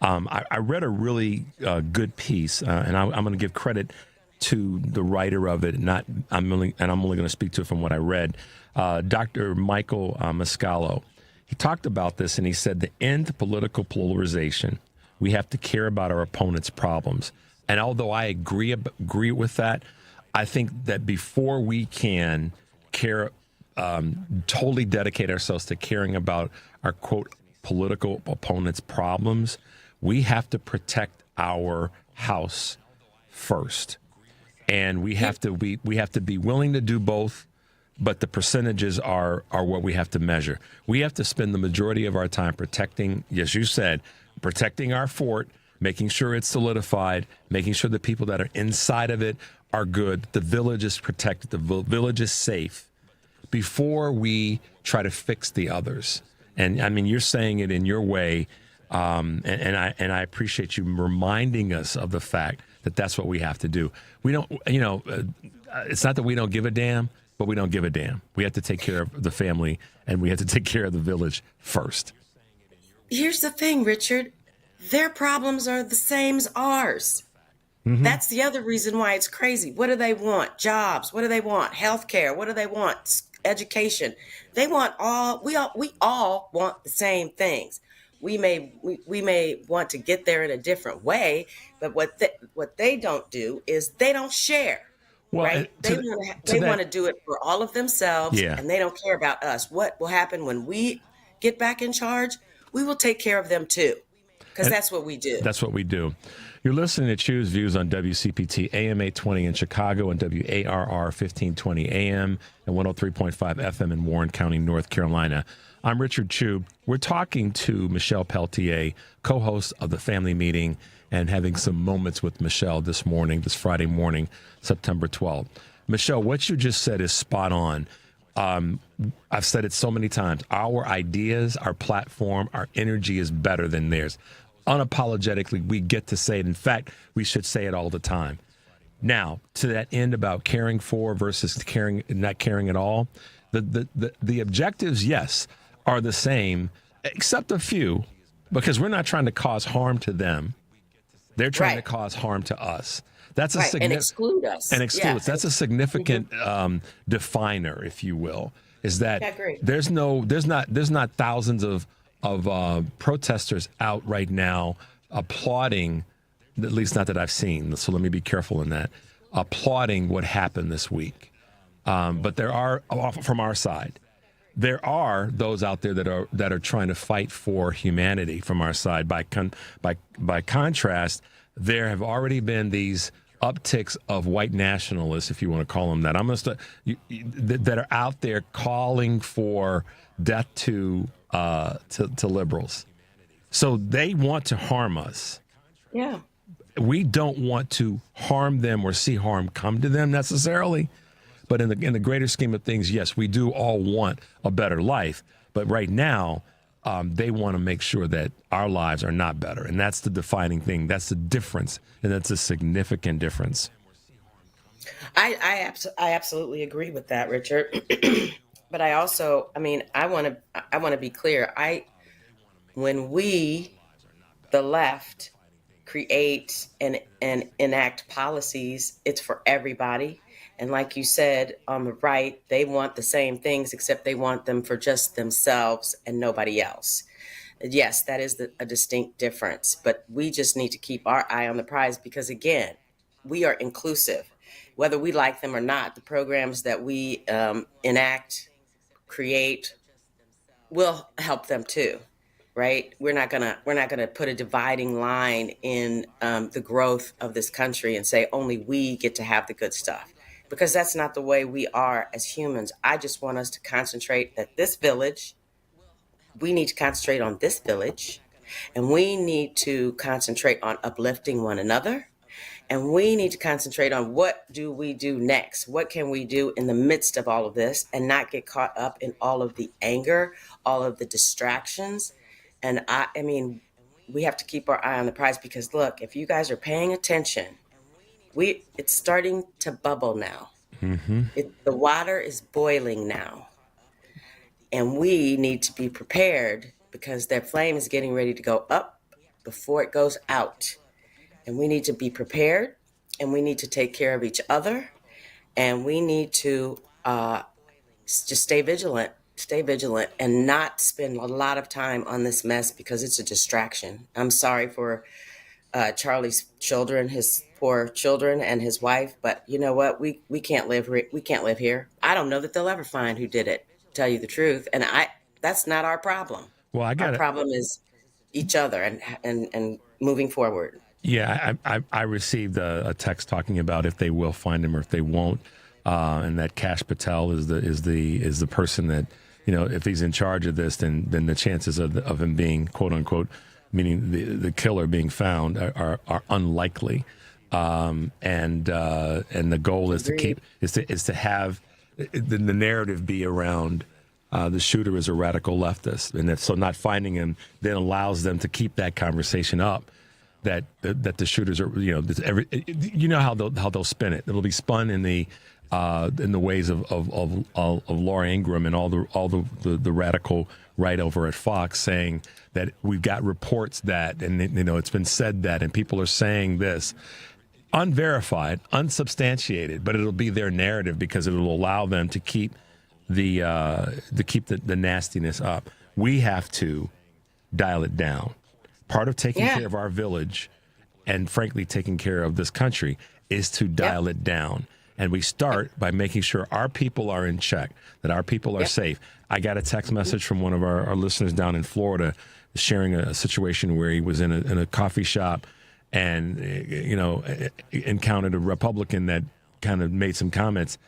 I read a really good piece, and I'm going to give credit to the writer of it. I'm only going to speak to it from what I read. Dr. Michael Mascalo. He talked about this, and he said, to end political polarization, we have to care about our opponent's problems. And although I agree with that, I think that before we can totally dedicate ourselves to caring about our, quote, political opponent's problems, we have to protect our house first. And we have to be willing to do both. But the percentages are what we have to measure. We have to spend the majority of our time protecting, as you said, protecting our fort, making sure it's solidified, making sure the people that are inside of it are good, the village is protected, the village is safe, before we try to fix the others. And I mean, you're saying it in your way, and I appreciate you reminding us of the fact that that's what we have to do. We don't, it's not that we don't give a damn, but we don't give a damn. We have to take care of the family, and we have to take care of the village first. Here's the thing, Richard. Their problems are the same as ours. Mm-hmm. That's the other reason why it's crazy. What do they want? Jobs. What do they want? Healthcare. What do they want? Education. They want we all want the same things. We may want to get there in a different way, but what they don't do is they don't share. Well, right? They want to do it for all of themselves, and they don't care about us. What will happen when we get back in charge? We will take care of them too, because that's what we do. That's what we do. You're listening to Choose Views on WCPT AM 820 in Chicago and WARR 1520 AM and 103.5 FM in Warren County, North Carolina. I'm Richard Chu. We're talking to Michelle Peltier, co-host of The Family Meeting, and having some moments with Michelle this Friday morning, September 12th. Michelle, what you just said is spot on. I've said it so many times. Our ideas, our platform, our energy is better than theirs. Unapologetically, we get to say it. In fact, we should say it all the time. Now, to that end about caring for versus not caring at all, the objectives, yes, are the same, except a few, because we're not trying to cause harm to them. They're trying to cause harm to us. That's and exclude us. And exclude us. That's a significant definer, if you will. Is that there's not thousands of protesters out right now applauding, at least not that I've seen. So let me be careful in that, applauding what happened this week. But there are, from our side, there are those out there that are trying to fight for humanity from our side. By contrast, there have already been these upticks of white nationalists, if you want to call them that. That are out there calling for death to liberals. So they want to harm us. Yeah. We don't want to harm them or see harm come to them necessarily. But in the greater scheme of things, yes, we do all want a better life. But right now, they want to make sure that our lives are not better. And that's the defining thing. That's the difference. And that's a significant difference. I absolutely agree with that, Richard. But I also, I want to be clear. When we, the left, create and enact policies, it's for everybody. And like you said, on the right, they want the same things, except they want them for just themselves and nobody else. Yes, that is a distinct difference, but we just need to keep our eye on the prize because, again, we are inclusive. Whether we like them or not, the programs that we enact, create, will help them too, right? We're not gonna put a dividing line in the growth of this country and say only we get to have the good stuff, because that's not the way we are as humans. I just want us to concentrate that this village. We need to concentrate on this village, and we need to concentrate on uplifting one another. And we need to concentrate on what do we do next? What can we do in the midst of all of this and not get caught up in all of the anger, all of the distractions. And I mean, we have to keep our eye on the prize, because look, if you guys are paying attention, it's starting to bubble now. Mm-hmm. The water is boiling now. And we need to be prepared, because their flame is getting ready to go up before it goes out. And we need to be prepared, and we need to take care of each other, and we need to just stay vigilant, and not spend a lot of time on this mess, because it's a distraction. I'm sorry for Charlie's children, his poor children, and his wife, but you know what? We can't live here. I don't know that they'll ever find who did it, to tell you the truth, and that's not our problem. Well, our problem is each other and moving forward. Yeah, I received a text talking about if they will find him or if they won't, and that Kash Patel is the person that, you know, if he's in charge of this, then the chances of him being, quote unquote, meaning the killer being found are unlikely, and the goal is to have the narrative be around the shooter is a radical leftist, and so not finding him then allows them to keep that conversation up. That the shooters are, you know, how they'll spin it. It'll be spun in the ways of Laura Ingraham and all the radical right over at Fox, saying that we've got reports that, and you know, it's been said that, and people are saying this, unverified, unsubstantiated, but it'll be their narrative because it'll allow them to keep the nastiness up. We have to dial it down. Part of taking care of our village and, frankly, taking care of this country is to dial it down. And we start by making sure our people are in check, that our people are safe. I got a text message from one of our listeners down in Florida sharing a situation where he was in a coffee shop and, you know, encountered a Republican that kind of made some comments.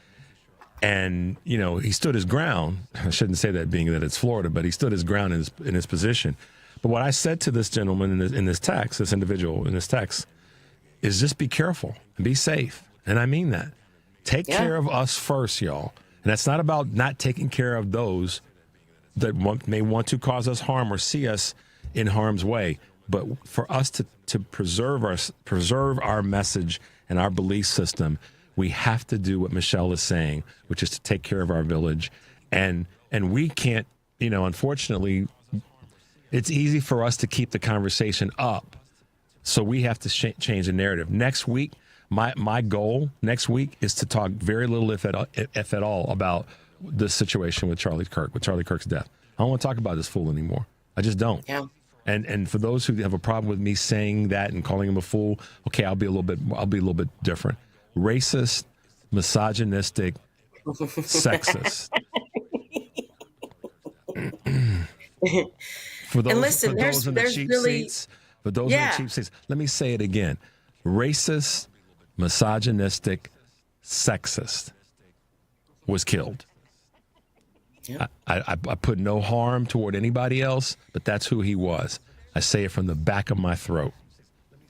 And, you know, he stood his ground. I shouldn't say that being that it's Florida, but he stood his ground in his position. But what I said to this gentleman in this text, this individual in this text, is just be careful and be safe. And I mean that. Take care of us first, y'all. And that's not about not taking care of those that may want to cause us harm or see us in harm's way. But for us to preserve our message and our belief system, we have to do what Michelle is saying, which is to take care of our village. And we can't, you know, unfortunately, it's easy for us to keep the conversation up. So we have to change the narrative. Next week, my goal next week is to talk very little, if at all, about this situation with Charlie Kirk's death. I don't want to talk about this fool anymore. I just don't. Yeah. And for those who have a problem with me saying that and calling him a fool, okay, I'll be a little bit different. Racist, misogynistic, sexist. For those in the cheap seats, let me say it again. Racist, misogynistic, sexist was killed. Yep. I put no harm toward anybody else, but that's who he was. I say it from the back of my throat.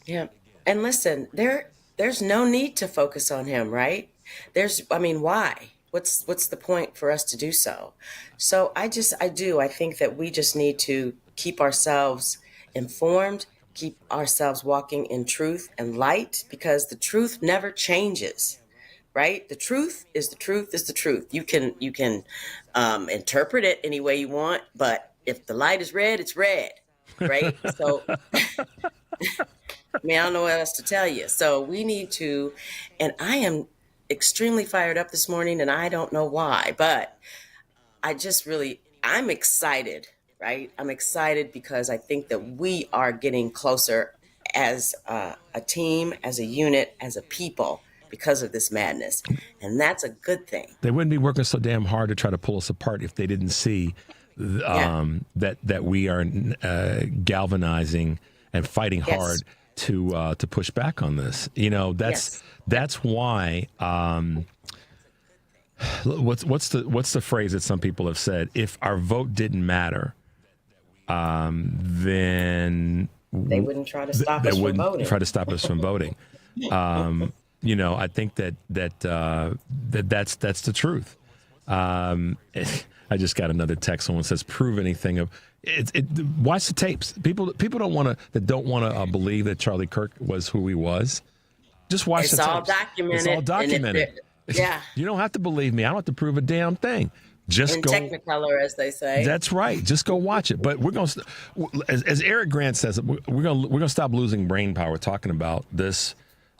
Yeah. And listen, there's no need to focus on him, right? Why? What's the point for us to do so? So I think that we just need to keep ourselves informed, keep ourselves walking in truth and light, because the truth never changes, right? The truth is the truth is the truth. You can interpret it any way you want, but if the light is red, it's red, right? So, I don't know what else to tell you. So we need to, and I am extremely fired up this morning, and I don't know why, but I'm excited, right? I'm excited because I think that we are getting closer as a team, as a unit, as a people, because of this madness. And that's a good thing. They wouldn't be working so damn hard to try to pull us apart if they didn't see that we are galvanizing and fighting hard to push back on this. That's why. What's the phrase that some people have said? If our vote didn't matter, then they wouldn't try to stop us from voting. Try to stop us from voting. I think that's the truth. I just got another text. Someone says, "Prove anything of it." Watch the tapes. People don't want to believe that Charlie Kirk was who he was. Just watch the tapes. Documented. It's all documented. Yeah. You don't have to believe me. I don't have to prove a damn thing. Just in go. Technicolor, as they say. That's right. Just go watch it. But we're going to, as Eric Grant says, we're going to stop losing brain power talking about this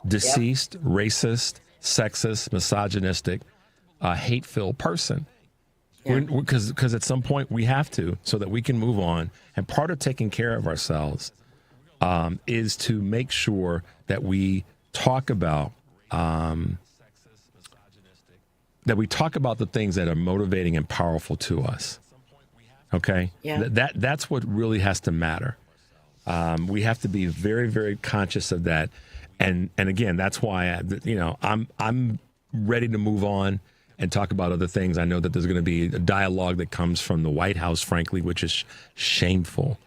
deceased, racist, sexist, misogynistic, hate-filled person. Because at some point we have to, so that we can move on. And part of taking care of ourselves is to make sure that we talk about the things that are motivating and powerful to us. Okay? Yeah. That's what really has to matter. We have to be very, very conscious of that. And again, that's why I'm ready to move on and talk about other things. I know that there's going to be a dialogue that comes from the White House, frankly, which is shameful.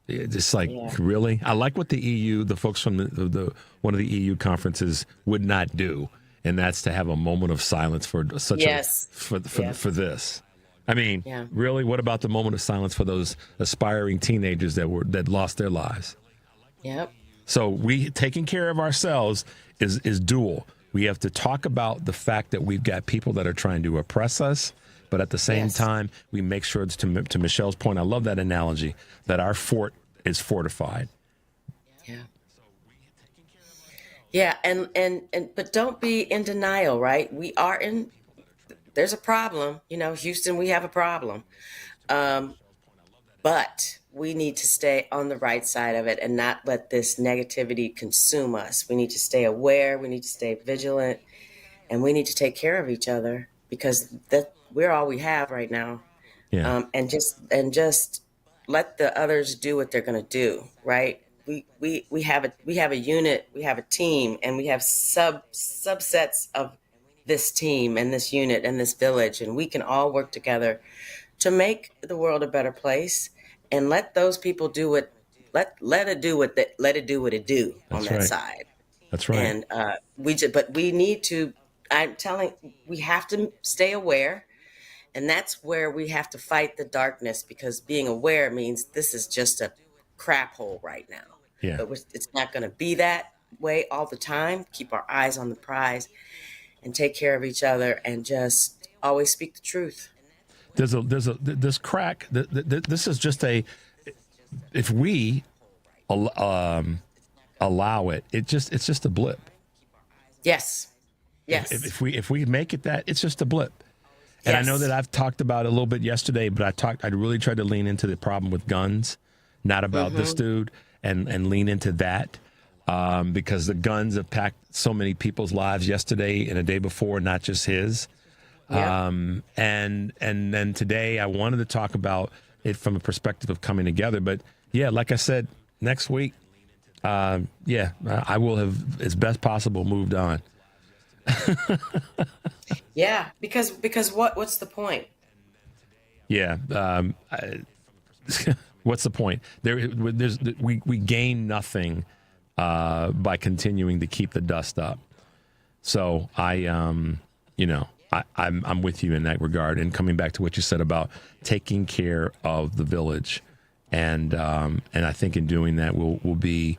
It's like, really? I like what the EU, the folks from the one of the EU conferences would not do. And that's to have a moment of silence for such for this. I mean, really, what about the moment of silence for those aspiring teenagers that lost their lives? Yep. So we taking care of ourselves is dual. We have to talk about the fact that we've got people that are trying to oppress us, but at the same time, we make sure it's to Michelle's point. I love that analogy that our fort is fortified. Yeah. Yeah, and but don't be in denial, right? There's a problem, Houston, we have a problem. But we need to stay on the right side of it and not let this negativity consume us. We need to stay aware, we need to stay vigilant, and we need to take care of each other because we're all we have right now. Yeah. And just let the others do what they're going to do, right? We have a unit, we have a team, and we have subsets of this team and this unit and this village, and we can all work together to make the world a better place. And let those people do what it do what it do on that side. That's right. And we need to. We have to stay aware, and that's where we have to fight the darkness, because being aware means this is just a crap hole right now. Yeah. But it's not going to be that way all the time. Keep our eyes on the prize, and take care of each other, and just always speak the truth. This crack. This is just if we allow it, it's just a blip. Yes. Yes. If we make it that, it's just a blip. And I know that I've talked about it a little bit yesterday, but I really tried to lean into the problem with guns, not about this dude, and lean into that. Because the guns have packed so many people's lives yesterday and a day before, not just his. Yeah. And then today I wanted to talk about it from a perspective of coming together. But yeah, like I said, next week, I will have, as best possible, moved on. Yeah, because what's the point? Yeah. What's the point? We gain nothing by continuing to keep the dust up. So I'm with you in that regard. And coming back to what you said about taking care of the village, and I think in doing that we'll be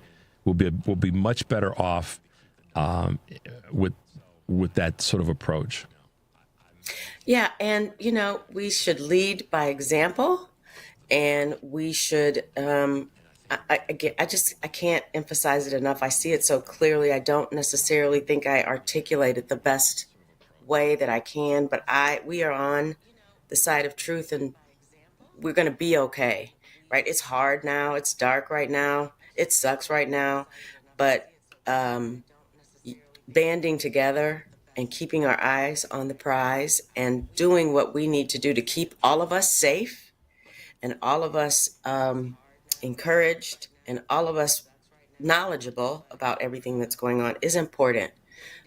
much better off with that sort of approach. Yeah, and we should lead by example, and we should. I can't emphasize it enough. I see it so clearly. I don't necessarily think I articulate it the best way that I can, but we are on the side of truth, and we're going to be okay, right? It's hard now. It's dark right now. It sucks right now, but banding together and keeping our eyes on the prize and doing what we need to do to keep all of us safe and all of us encouraged and all of us knowledgeable about everything that's going on is important.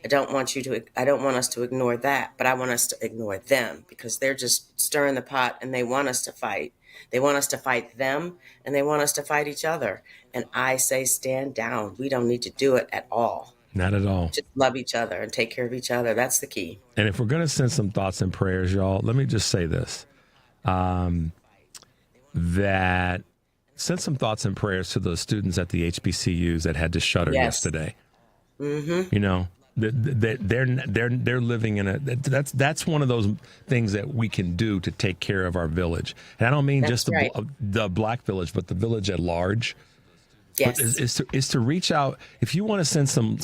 I don't want us to ignore that, but I want us to ignore them because they're just stirring the pot and they want us to fight. They want us to fight them and they want us to fight each other. And I say stand down. We don't need to do it at all. Not at all. Just love each other and take care of each other. That's the key. And if we're going to send some thoughts and prayers, y'all, let me just say this. That send some thoughts and prayers to those students at the HBCUs that had to shutter yesterday. Mm-hmm. You know, they're living in that's one of those things that we can do to take care of our village. And I don't mean just the black village, but the village at large. Yes. Is to reach out. If you want to send some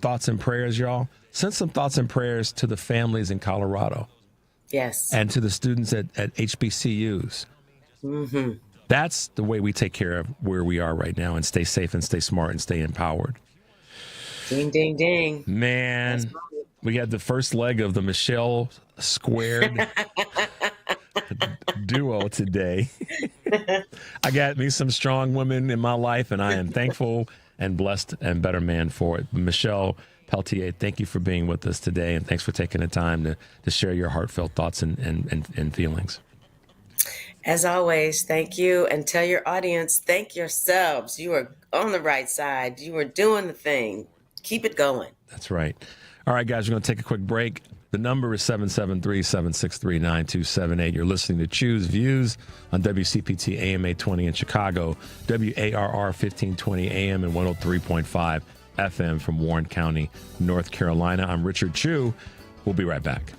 thoughts and prayers, y'all, send some thoughts and prayers to the families in Colorado. Yes. And to the students at HBCUs. Mm-hmm. That's the way we take care of where we are right now and stay safe and stay smart and stay empowered. Ding, ding, ding. Man, we had the first leg of the Michelle Squared duo today. I got me some strong women in my life, and I am thankful and blessed and better man for it. Michelle Peltier, thank you for being with us today, and thanks for taking the time to share your heartfelt thoughts and feelings. As always, thank you, and tell your audience, thank yourselves. You are on the right side. You are doing the thing. Keep it going. That's right. All right, guys, we're going to take a quick break. The number is 773-763-9278. You're listening to Choose Views on WCPT AM 820 in Chicago, WARR 1520 AM and 103.5 FM from Warren County, North Carolina. I'm Richard Chu. We'll be right back.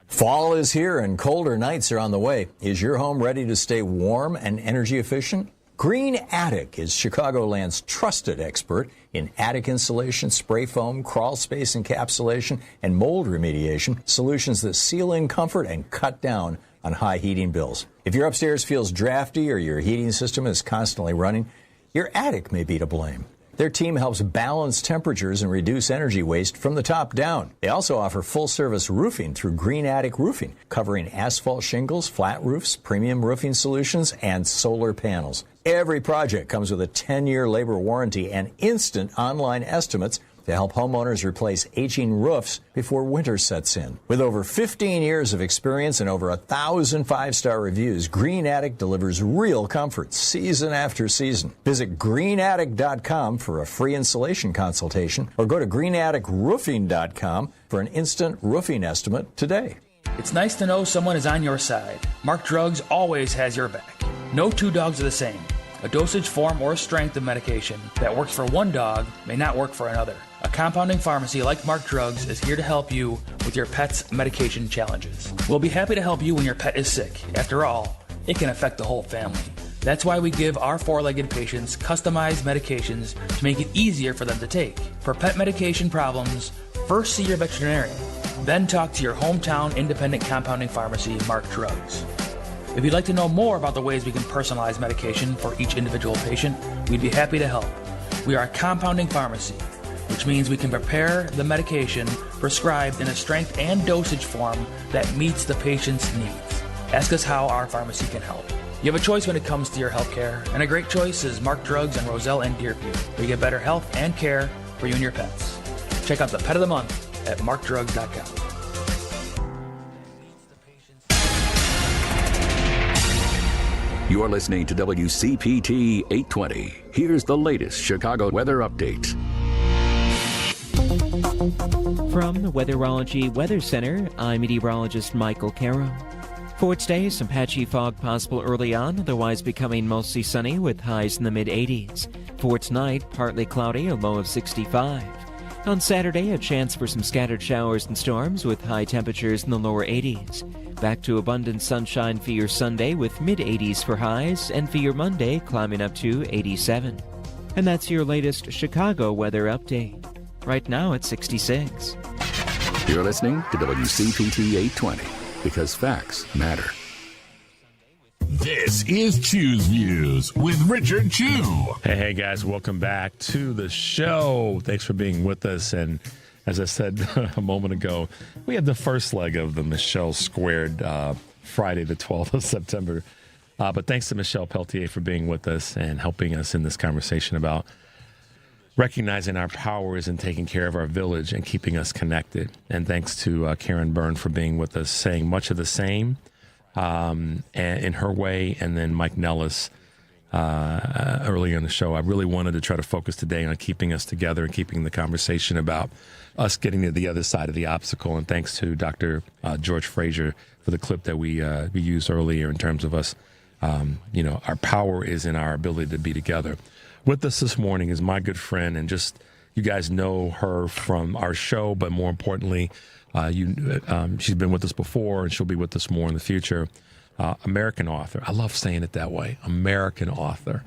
Fall is here and colder nights are on the way. Is your home ready to stay warm and energy efficient? Green Attic is Chicagoland's trusted expert in attic insulation, spray foam, crawl space encapsulation, and mold remediation, solutions that seal in comfort and cut down on high heating bills. If your upstairs feels drafty or your heating system is constantly running, your attic may be to blame. Their team helps balance temperatures and reduce energy waste from the top down. They also offer full-service roofing through Green Attic Roofing, covering asphalt shingles, flat roofs, premium roofing solutions, and solar panels. Every project comes with a 10-year labor warranty and instant online estimates to help homeowners replace aging roofs before winter sets in. With over 15 years of experience and over 1,000 five-star reviews, Green Attic delivers real comfort season after season. Visit greenattic.com for a free installation consultation or go to greenatticroofing.com for an instant roofing estimate today. It's nice to know someone is on your side. Mark Drugs always has your back. No two dogs are the same. A dosage form or strength of medication that works for one dog may not work for another. A compounding pharmacy like Mark Drugs is here to help you with your pet's medication challenges. We'll be happy to help you when your pet is sick. After all, it can affect the whole family. That's why we give our four-legged patients customized medications to make it easier for them to take. For pet medication problems, first see your veterinarian, then talk to your hometown independent compounding pharmacy, Mark Drugs. If you'd like to know more about the ways we can personalize medication for each individual patient, we'd be happy to help. We are a compounding pharmacy, which means we can prepare the medication prescribed in a strength and dosage form that meets the patient's needs. Ask us how our pharmacy can help. You have a choice when it comes to your health care, and a great choice is Mark Drugs and Roselle and Deerfield, where you get better health and care for you and your pets. Check out the Pet of the Month at markdrugs.com. You're listening to WCPT 820. Here's the latest Chicago weather update. From the Weatherology Weather Center, I'm meteorologist Michael Caro. For today, some patchy fog possible early on, otherwise becoming mostly sunny with highs in the mid-80s. For tonight, partly cloudy, a low of 65. On Saturday, a chance for some scattered showers and storms with high temperatures in the lower 80s. Back to abundant sunshine for your Sunday with mid-80s for highs, and for your Monday climbing up to 87. And that's your latest Chicago weather update. Right now it's 66. You're listening to WCPT 820 because facts matter. This is Choose Views with Richard Chu. Hey guys, welcome back to the show. Thanks for being with us. And as I said a moment ago, we had the first leg of the Michelle Squared Friday, the 12th of September. But thanks to Michelle Peltier for being with us and helping us in this conversation about recognizing our powers and taking care of our village and keeping us connected. And thanks to Karen Byrne for being with us, saying much of the same and in her way. And then Mike Nellis earlier in the show. I really wanted to try to focus today on keeping us together and keeping the conversation about us getting to the other side of the obstacle. And thanks to Dr. George Frazier for the clip that we used earlier in terms of us, our power is in our ability to be together. With us this morning is my good friend, and just you guys know her from our show, but more importantly, she's been with us before, and she'll be with us more in the future. American author. I love saying it that way. American author.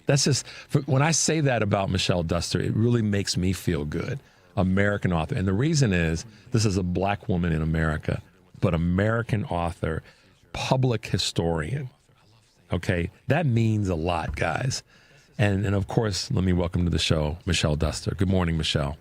That's just, when I say that about Michelle Duster, it really makes me feel good. American author. And the reason is, this is a black woman in America, but American author, public historian. Okay, that means a lot, guys. And of course, let me welcome to the show, Michelle Duster. Good morning, Michelle.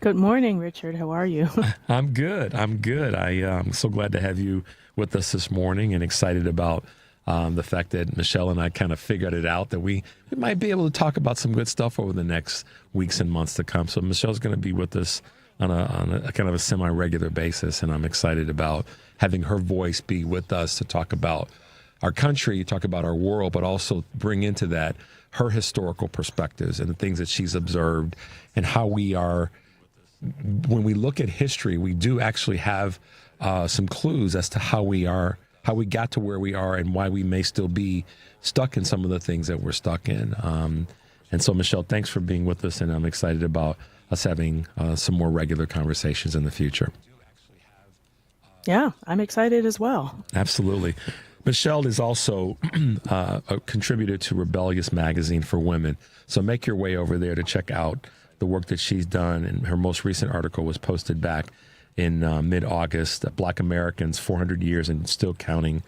Good morning, Richard. How are you? I'm good. I'm so glad to have you with us this morning and excited about the fact that Michelle and I kind of figured it out that we might be able to talk about some good stuff over the next weeks and months to come. So Michelle's going to be with us on a kind of a semi-regular basis, and I'm excited about having her voice be with us to talk about our country, talk about our world, but also bring into that her historical perspectives and the things that she's observed and how we are. When we look at history, we do actually have some clues as to how we got to where we are and why we may still be stuck in some of the things that we're stuck in. And so, Michelle, thanks for being with us, and I'm excited about us having some more regular conversations in the future. Yeah, I'm excited as well. Absolutely. Michelle is also a contributor to Rebellious Magazine for Women. So make your way over there to check out the work that she's done. And her most recent article was posted back in mid-August, Black Americans, 400 years and still counting,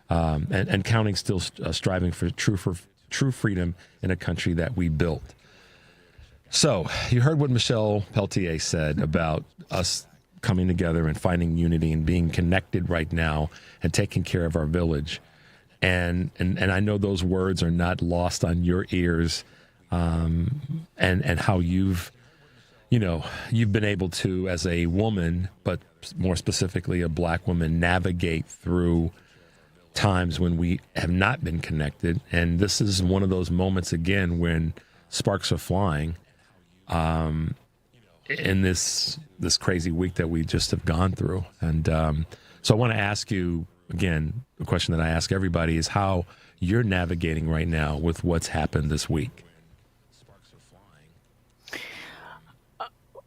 and counting, still striving for true freedom in a country that we built. So you heard what Michelle Peltier said about us coming together and finding unity and being connected right now and taking care of our village. And I know those words are not lost on your ears, and how you've been able to, as a woman, but more specifically a black woman, navigate through times when we have not been connected. And this is one of those moments again when sparks are flying in this crazy week that we just have gone through. And so I want to ask you again, the question that I ask everybody is how you're navigating right now with what's happened this week.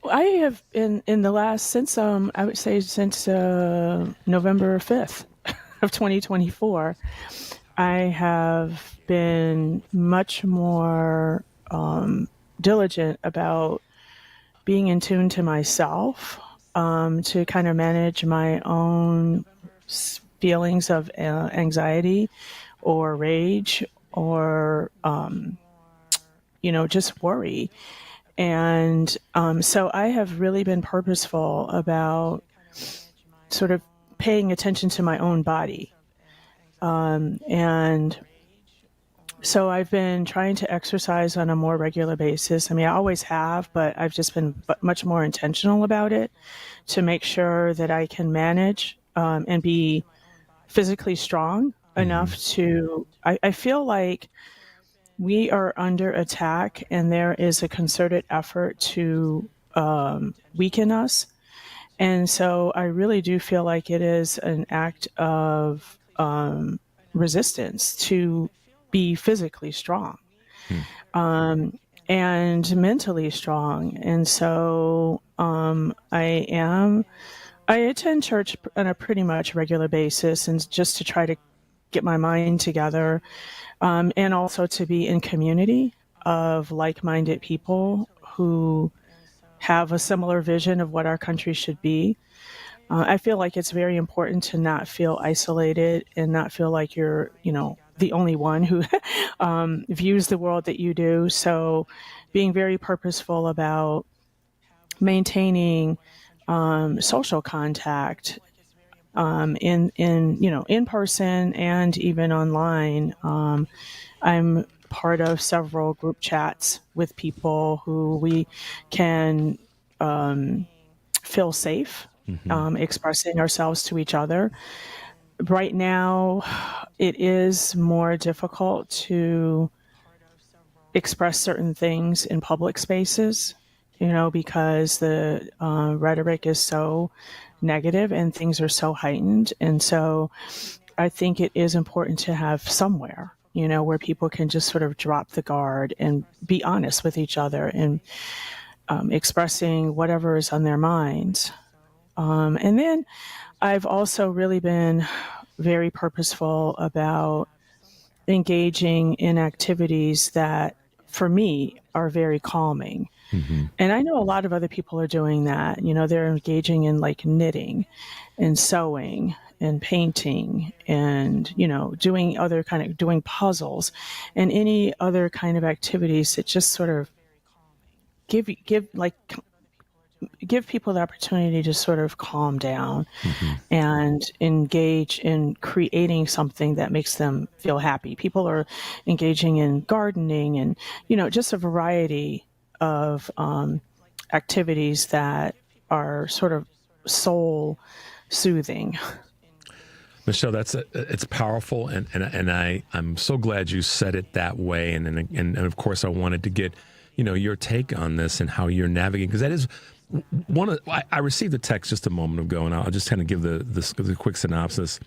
I have in the last, since I would say since November 5th of 2024, I have been much more diligent about being in tune to myself, to kind of manage my own feelings of anxiety or rage or, just worry. And so I have really been purposeful about sort of paying attention to my own body. And so I've been trying to exercise on a more regular basis. I mean, I always have, but I've just been much more intentional about it to make sure that I can manage and be physically strong enough to, I feel like we are under attack and there is a concerted effort to weaken us. And so I really do feel like it is an act of resistance to be physically strong and mentally strong. And so I attend church on a pretty much regular basis, and just to try to get my mind together, and also to be in community of like-minded people who have a similar vision of what our country should be. I feel like it's very important to not feel isolated and not feel like you're, the only one who views the world that you do. So being very purposeful about maintaining social contact in person and even online. I'm part of several group chats with people who we can feel safe expressing ourselves to each other. Right now, it is more difficult to express certain things in public spaces, because the rhetoric is so negative and things are so heightened. And so I think it is important to have somewhere, where people can just sort of drop the guard and be honest with each other and expressing whatever is on their minds. And then I've also really been very purposeful about engaging in activities that, for me, are very calming. And I know a lot of other people are doing that. They're engaging in like knitting and sewing and painting and, doing puzzles and any other kind of activities that just sort of give people the opportunity to sort of calm down and engage in creating something that makes them feel happy. People are engaging in gardening and, just a variety of activities that are sort of soul soothing. Michelle, it's powerful, and I'm so glad you said it that way. And of course, I wanted to get your take on this and how you're navigating, because that is I received a text just a moment ago, and I'll just kind of give the quick synopsis.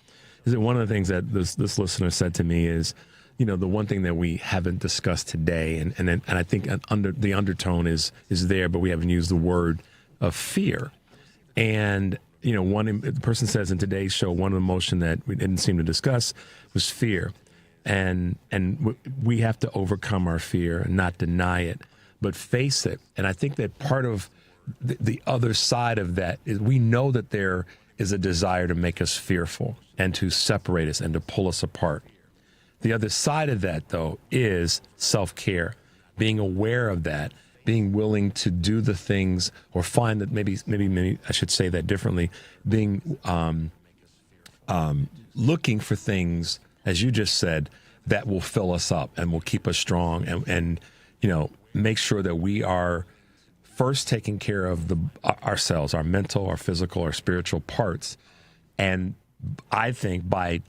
Is that one of the things that this listener said to me is, the one thing that we haven't discussed today, and I think under the undertone is there, but we haven't used the word of fear. And the person says in today's show, one emotion that we didn't seem to discuss was fear, and we have to overcome our fear and not deny it, but face it. And I think that part of the other side of that is we know that there is a desire to make us fearful and to separate us and to pull us apart. The other side of that, though, is self-care, being aware of that, being willing to do the things, or find that maybe I should say that differently, being looking for things, as you just said, that will fill us up and will keep us strong and make sure that we are first taking care of ourselves, our mental, our physical, our spiritual parts. And I think by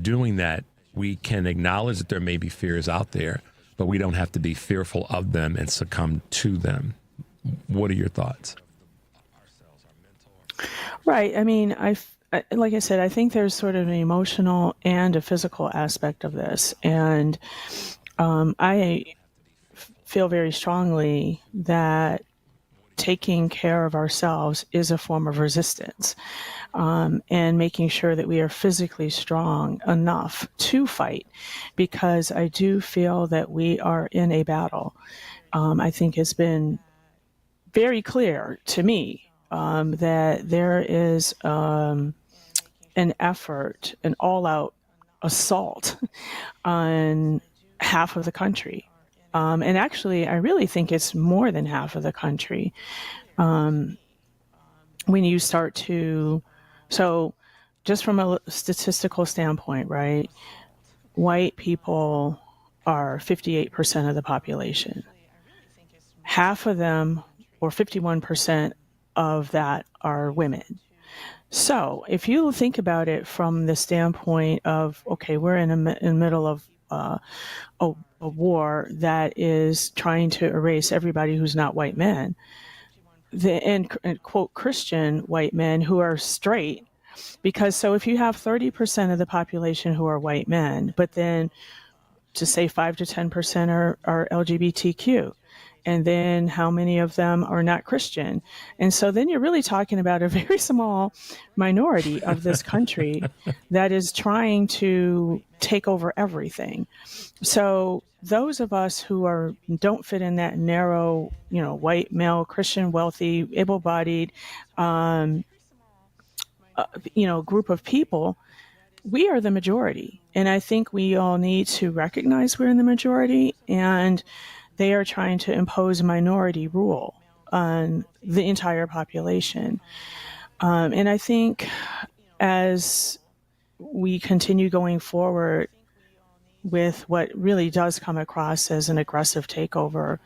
doing that, we can acknowledge that there may be fears out there, but we don't have to be fearful of them and succumb to them. What are your thoughts? Right. I mean, like I said, I think there's sort of an emotional and a physical aspect of this. And I feel very strongly that taking care of ourselves is a form of resistance, and making sure that we are physically strong enough to fight, because I do feel that we are in a battle. I think it's been very clear to me that there is an effort, an all-out assault on half of the country. And actually, I really think it's more than half of the country. When you start to, so just from a statistical standpoint, right, white people are 58% of the population. Half of them, or 51% of that, are women. So if you think about it from the standpoint of, okay, we're in the middle of a war that is trying to erase everybody who's not white men, and quote Christian white men who are straight, because so if you have 30% of the population who are white men, but then to say 5 to 10% are LGBTQ, and then how many of them are not Christian? And so then you're really talking about a very small minority of this country that is trying to take over everything. So those of us who don't fit in that narrow, white, male, Christian, wealthy, able-bodied, group of people, we are the majority. And I think we all need to recognize we're in the majority, and they are trying to impose minority rule on the entire population. And I think as we continue going forward with what really does come across as an aggressive takeover,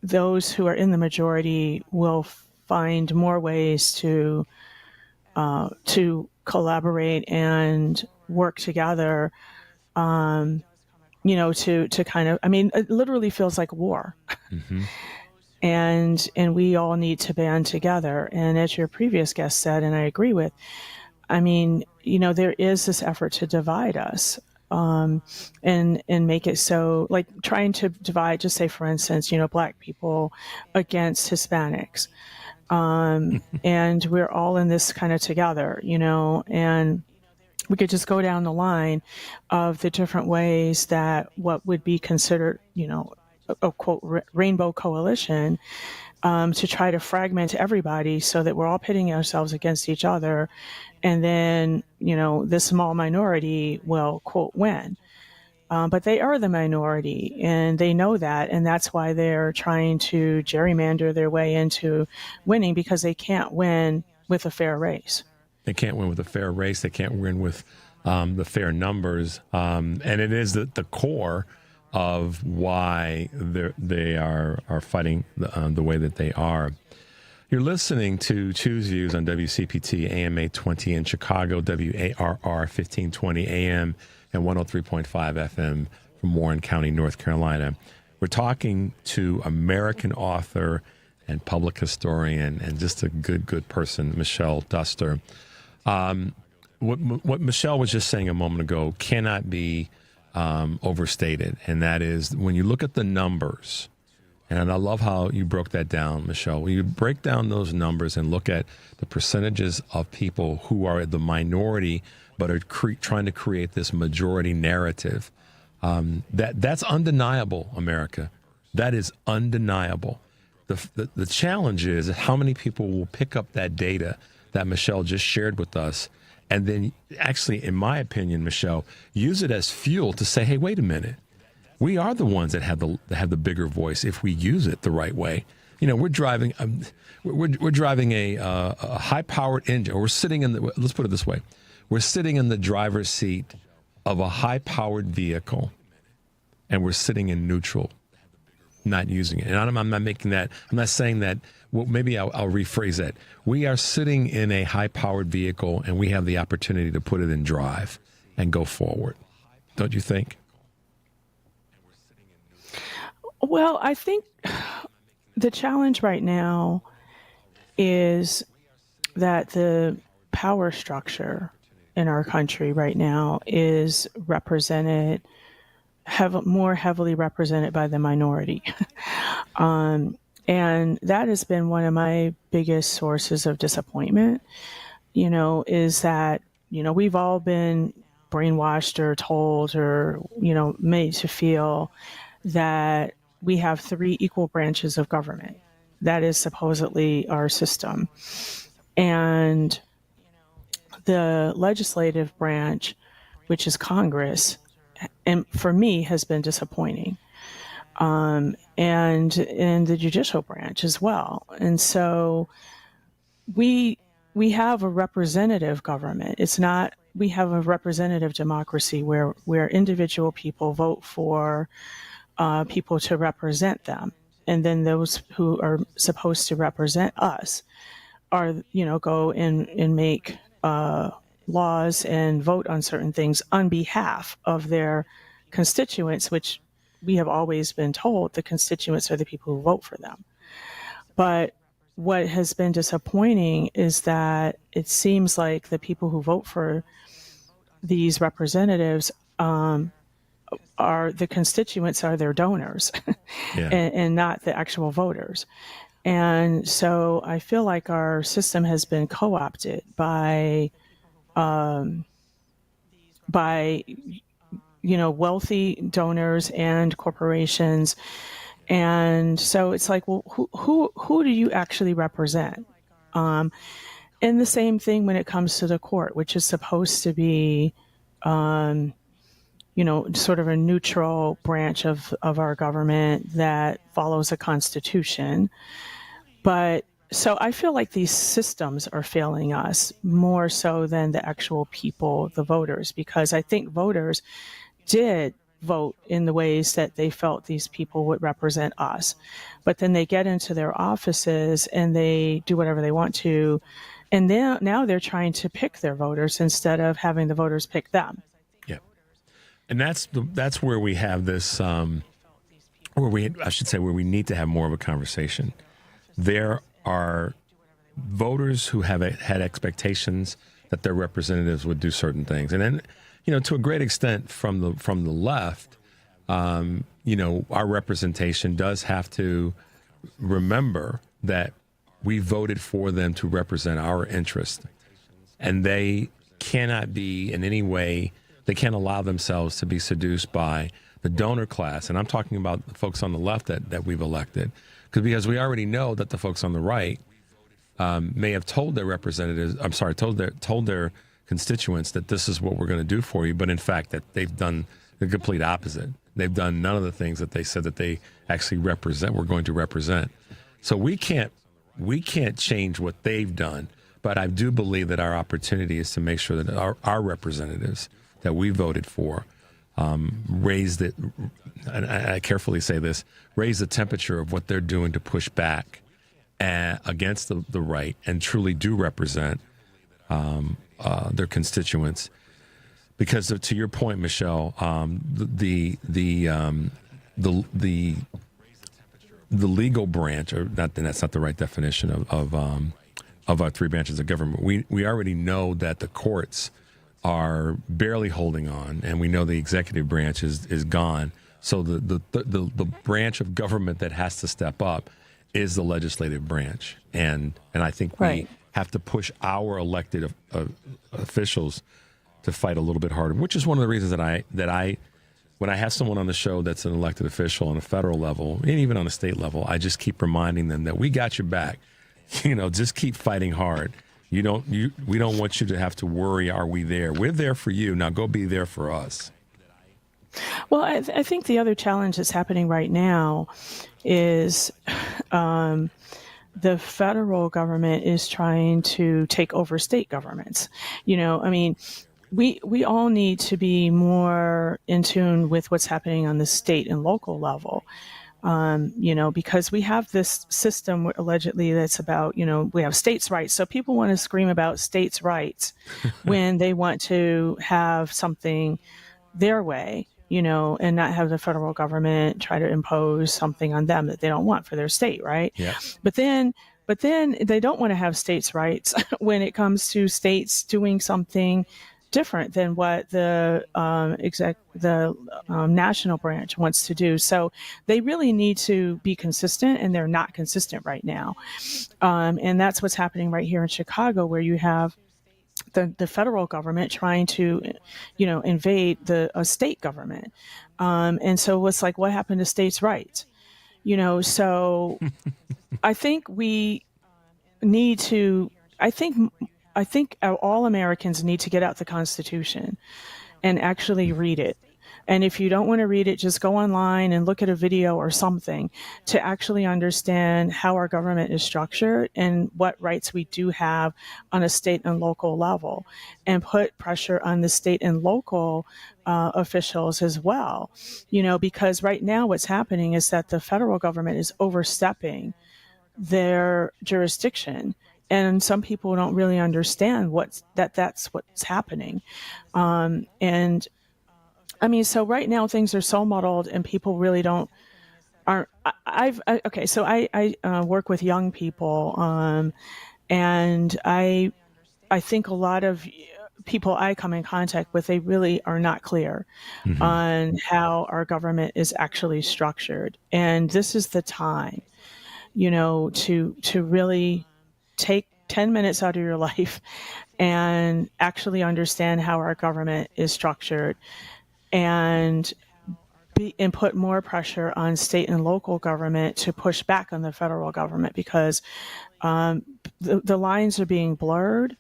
those who are in the majority will find more ways to collaborate and work together. To kind of, I mean, it literally feels like war. Mm-hmm. And we all need to band together. And as your previous guest said, and I agree with, I mean, there is this effort to divide us, and make it so, like trying to divide, just say, for instance, Black people against Hispanics. And we're all in this kind of together, and we could just go down the line of the different ways that what would be considered, a quote, rainbow coalition, to try to fragment everybody so that we're all pitting ourselves against each other. And then, this small minority will, quote, win. But they are the minority, and they know that. And that's why they're trying to gerrymander their way into winning, because they can't win with a fair race. They can't win with a fair race. They can't win with the fair numbers. And it is the core of why they are fighting the way that they are. You're listening to Choose Views on WCPT AM 820 in Chicago, WARR 1520 AM and 103.5 FM from Warren County, North Carolina. We're talking to American author and public historian and just a good person, Michelle Duster. What Michelle was just saying a moment ago cannot be overstated, and that is when you look at the numbers, and I love how you broke that down, Michelle. When you break down those numbers and look at the percentages of people who are the minority but are trying to create this majority narrative, that's undeniable, America. That is undeniable. The challenge is how many people will pick up that data that Michelle just shared with us, and then actually, in my opinion, Michelle, use it as fuel to say, hey, wait a minute. We are the ones that have the bigger voice if we use it the right way. We're driving we're driving a high-powered engine, or we're sitting in the, let's put it this way. We're sitting in the driver's seat of a high-powered vehicle, and we're sitting in neutral, not using it. And I'm not making that, I'm not saying that, well, maybe I'll rephrase that. We are sitting in a high-powered vehicle, and we have the opportunity to put it in drive and go forward. Don't you think? Well, I think the challenge right now is that the power structure in our country right now is represented, more heavily represented by the minority. And that has been one of my biggest sources of disappointment, is that, we've all been brainwashed or told or, made to feel that we have 3 equal branches of government. That is supposedly our system. And the legislative branch, which is Congress, and for me has been disappointing. And in the judicial branch as well. And so we have a representative government. It's not, we have a representative democracy where individual people vote for people to represent them. And then those who are supposed to represent us are, go and make laws and vote on certain things on behalf of their constituents, which we have always been told the constituents are the people who vote for them. But what has been disappointing is that it seems like the people who vote for these representatives are the constituents, are their donors, yeah. and not the actual voters. And so I feel like our system has been co-opted by wealthy donors and corporations. And so it's like, well, who do you actually represent? And the same thing when it comes to the court, which is supposed to be, sort of a neutral branch of our government that follows a constitution. But so I feel like these systems are failing us more so than the actual people, the voters, because I think voters did vote in the ways that they felt these people would represent us. But then they get into their offices and they do whatever they want to. And now they're trying to pick their voters instead of having the voters pick them. Yeah. And that's where we have this, where we need to have more of a conversation. There are voters who have had expectations that their representatives would do certain things. And then, to a great extent from the left, our representation does have to remember that we voted for them to represent our interests. And they cannot be in any way, they can't allow themselves to be seduced by the donor class. And I'm talking about the folks on the left that we've elected. Because we already know that the folks on the right may have told their representatives, told their constituents that this is what we're going to do for you. But in fact, that they've done the complete opposite. They've done none of the things that they said that they actually we're going to represent. So we can't change what they've done. But I do believe that our opportunity is to make sure that our representatives that we voted for raise the, and I carefully say this, raise the temperature of what they're doing to push back against the right and truly do represent their constituents. Because to your point, Michelle, the legal branch, or not, that's not the right definition of our three branches of government. We already know that the courts are barely holding on, and we know the executive branch is gone. So the branch of government that has to step up is the legislative branch, and I think we have to push our elected officials to fight a little bit harder. Which is one of the reasons that I when I have someone on the show that's an elected official on a federal level and even on a state level, I just keep reminding them that we got your back. Just keep fighting hard. We don't want you to have to worry, are we there? We're there for you. Now go be there for us. Well, I think the other challenge that's happening right now is the federal government is trying to take over state governments. We all need to be more in tune with what's happening on the state and local level. Because we have this system allegedly that's about, we have states' rights. So people want to scream about states' rights when they want to have something their way, and not have the federal government try to impose something on them that they don't want for their state, right? Yeah. But then they don't want to have states' rights when it comes to states doing something different than what the national branch wants to do. So they really need to be consistent, and they're not consistent right now. And that's what's happening right here in Chicago, where you have the federal government trying to, invade the state government. And so it's like, what happened to states' rights? So I think we need to, I think all Americans need to get out the Constitution and actually read it. And if you don't want to read it, just go online and look at a video or something to actually understand how our government is structured and what rights we do have on a state and local level, and put pressure on the state and local officials as well. Because right now what's happening is that the federal government is overstepping their jurisdiction. And some people don't really understand that's what's happening. So right now things are so muddled, and people really I work with young people, and I think a lot of people I come in contact with, they really are not clear on how our government is actually structured. And this is the time, to really take 10 minutes out of your life and actually understand how our government is structured, and put more pressure on state and local government to push back on the federal government, because the lines are being blurred.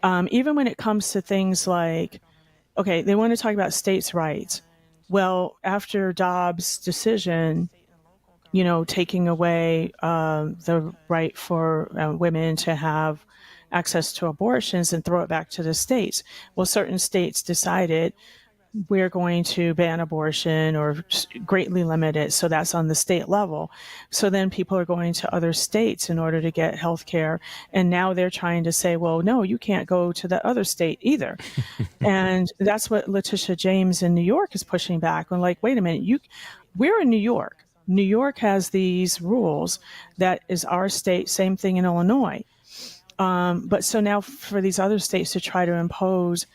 Even when it comes to things like, okay, they want to talk about states' rights, Well, after Dobbs' decision, taking away the right for women to have access to abortions and throw it back to the states. Well, certain states decided we're going to ban abortion or greatly limit it. So that's on the state level. So then people are going to other states in order to get health care. And now they're trying to say, well, no, you can't go to that other state either. And that's what Letitia James in New York is pushing back on. Like, wait a minute, we're in New York. New York has these rules. That is our state. Same thing in Illinois. But so now for these other states to try to impose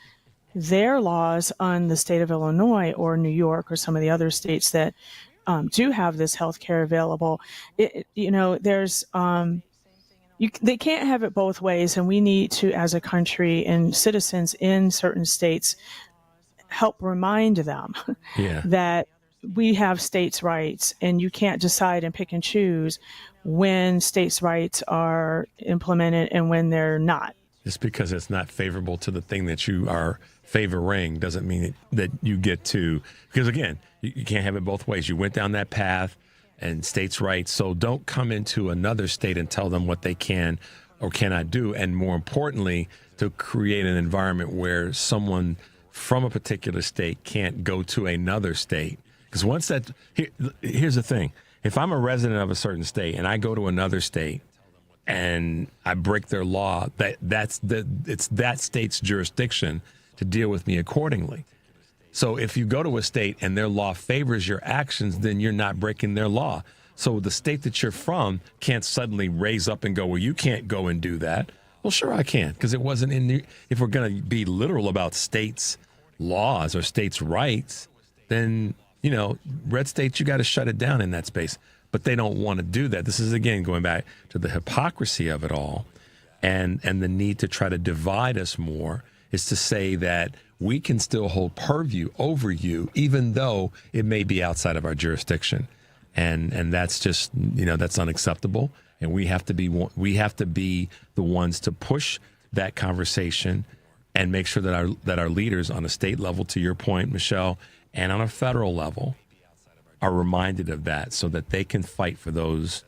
their laws on the state of Illinois or New York or some of the other states that do have this health care available, there's they can't have it both ways. And we need to, as a country and citizens in certain states, help remind them that we have states' rights, and you can't decide and pick and choose when states' rights are implemented and when they're not. Just because it's not favorable to the thing that you are favoring doesn't mean that you get to, because again, you can't have it both ways. You went down that path and states' rights. So don't come into another state and tell them what they can or cannot do. And more importantly, to create an environment where someone from a particular state can't go to another state. Because once here's the thing. If I'm a resident of a certain state and I go to another state and I break their law, it's that state's jurisdiction to deal with me accordingly. So if you go to a state and their law favors your actions, then you're not breaking their law. So the state that you're from can't suddenly raise up and go, well, you can't go and do that. Well, sure I can, because it wasn't if we're going to be literal about states' laws or states' rights, then, red states, you got to shut it down in that space. But they don't want to do that. This is, again, going back to the hypocrisy of it all and the need to try to divide us more, is to say that we can still hold purview over you, even though it may be outside of our jurisdiction. And that's just, that's unacceptable. And we have to be the ones to push that conversation and make sure that our leaders on a state level, to your point, Michelle, and on a federal level are reminded of that, so that they can fight for those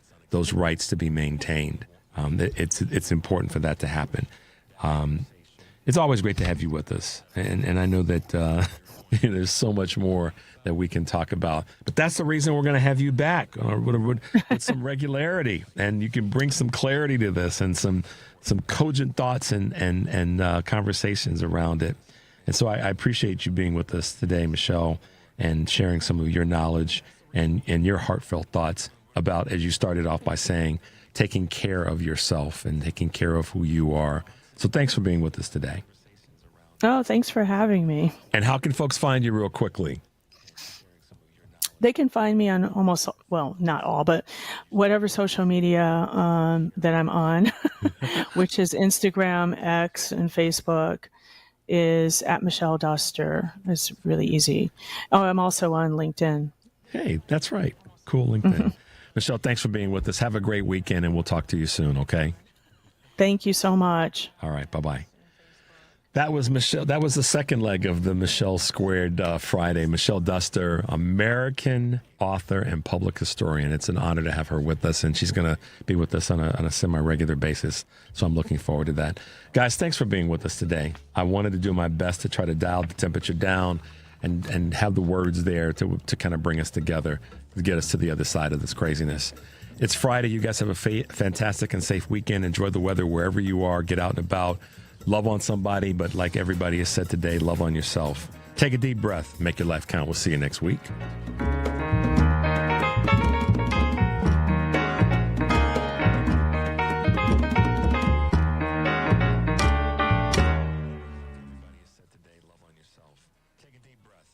rights to be maintained. It's important for that to happen. It's always great to have you with us, and I know that there's so much more that we can talk about. But that's the reason we're going to have you back with some regularity, and you can bring some clarity to this and some cogent thoughts and conversations around it. And so I appreciate you being with us today, Michelle, and sharing some of your knowledge and your heartfelt thoughts about, as you started off by saying, taking care of yourself and taking care of who you are. So thanks for being with us today. Oh, thanks for having me. And how can folks find you real quickly? They can find me on almost, well, not all, but whatever social media that I'm on, which is Instagram, X, and Facebook, is at Michelle Duster. It's really easy. Oh, I'm also on LinkedIn. Hey, that's right. Cool, LinkedIn. Mm-hmm. Michelle, thanks for being with us. Have a great weekend, and we'll talk to you soon, okay? Thank you so much. All right, bye-bye. That was Michelle. That was the second leg of the Michelle Squared Friday. Michelle Duster, American author and public historian. It's an honor to have her with us, and she's going to be with us on a semi-regular basis. So I'm looking forward to that. Guys, thanks for being with us today. I wanted to do my best to try to dial the temperature down and have the words there to kind of bring us together, to get us to the other side of this craziness. It's Friday. You guys have a fantastic and safe weekend. Enjoy the weather wherever you are. Get out and about. Love on somebody, but like everybody has said today, love on yourself. Take a deep breath. Make your life count. We'll see you next week.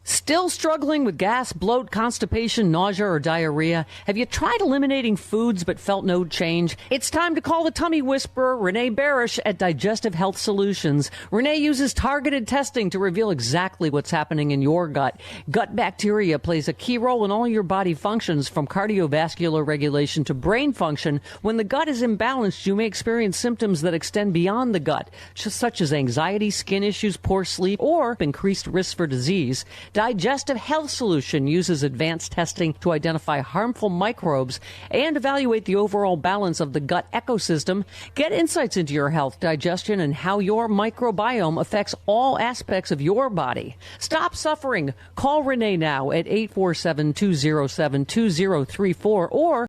Still struggling with gas, bloat, constipation, nausea, or diarrhea? Have you tried eliminating foods but felt no change? It's time to call the tummy whisperer, Renee Barish, at Digestive Health Solutions. Renee uses targeted testing to reveal exactly what's happening in your gut. Gut bacteria plays a key role in all your body functions, from cardiovascular regulation to brain function. When the gut is imbalanced, you may experience symptoms that extend beyond the gut, such as anxiety, skin issues, poor sleep, or increased risk for disease. Digestive Health Solution uses advanced testing to identify harmful microbes and evaluate the overall balance of the gut ecosystem. Get insights into your health, digestion, and how your microbiome affects all aspects of your body. Stop suffering. Call Renee now at 847-207-2034 or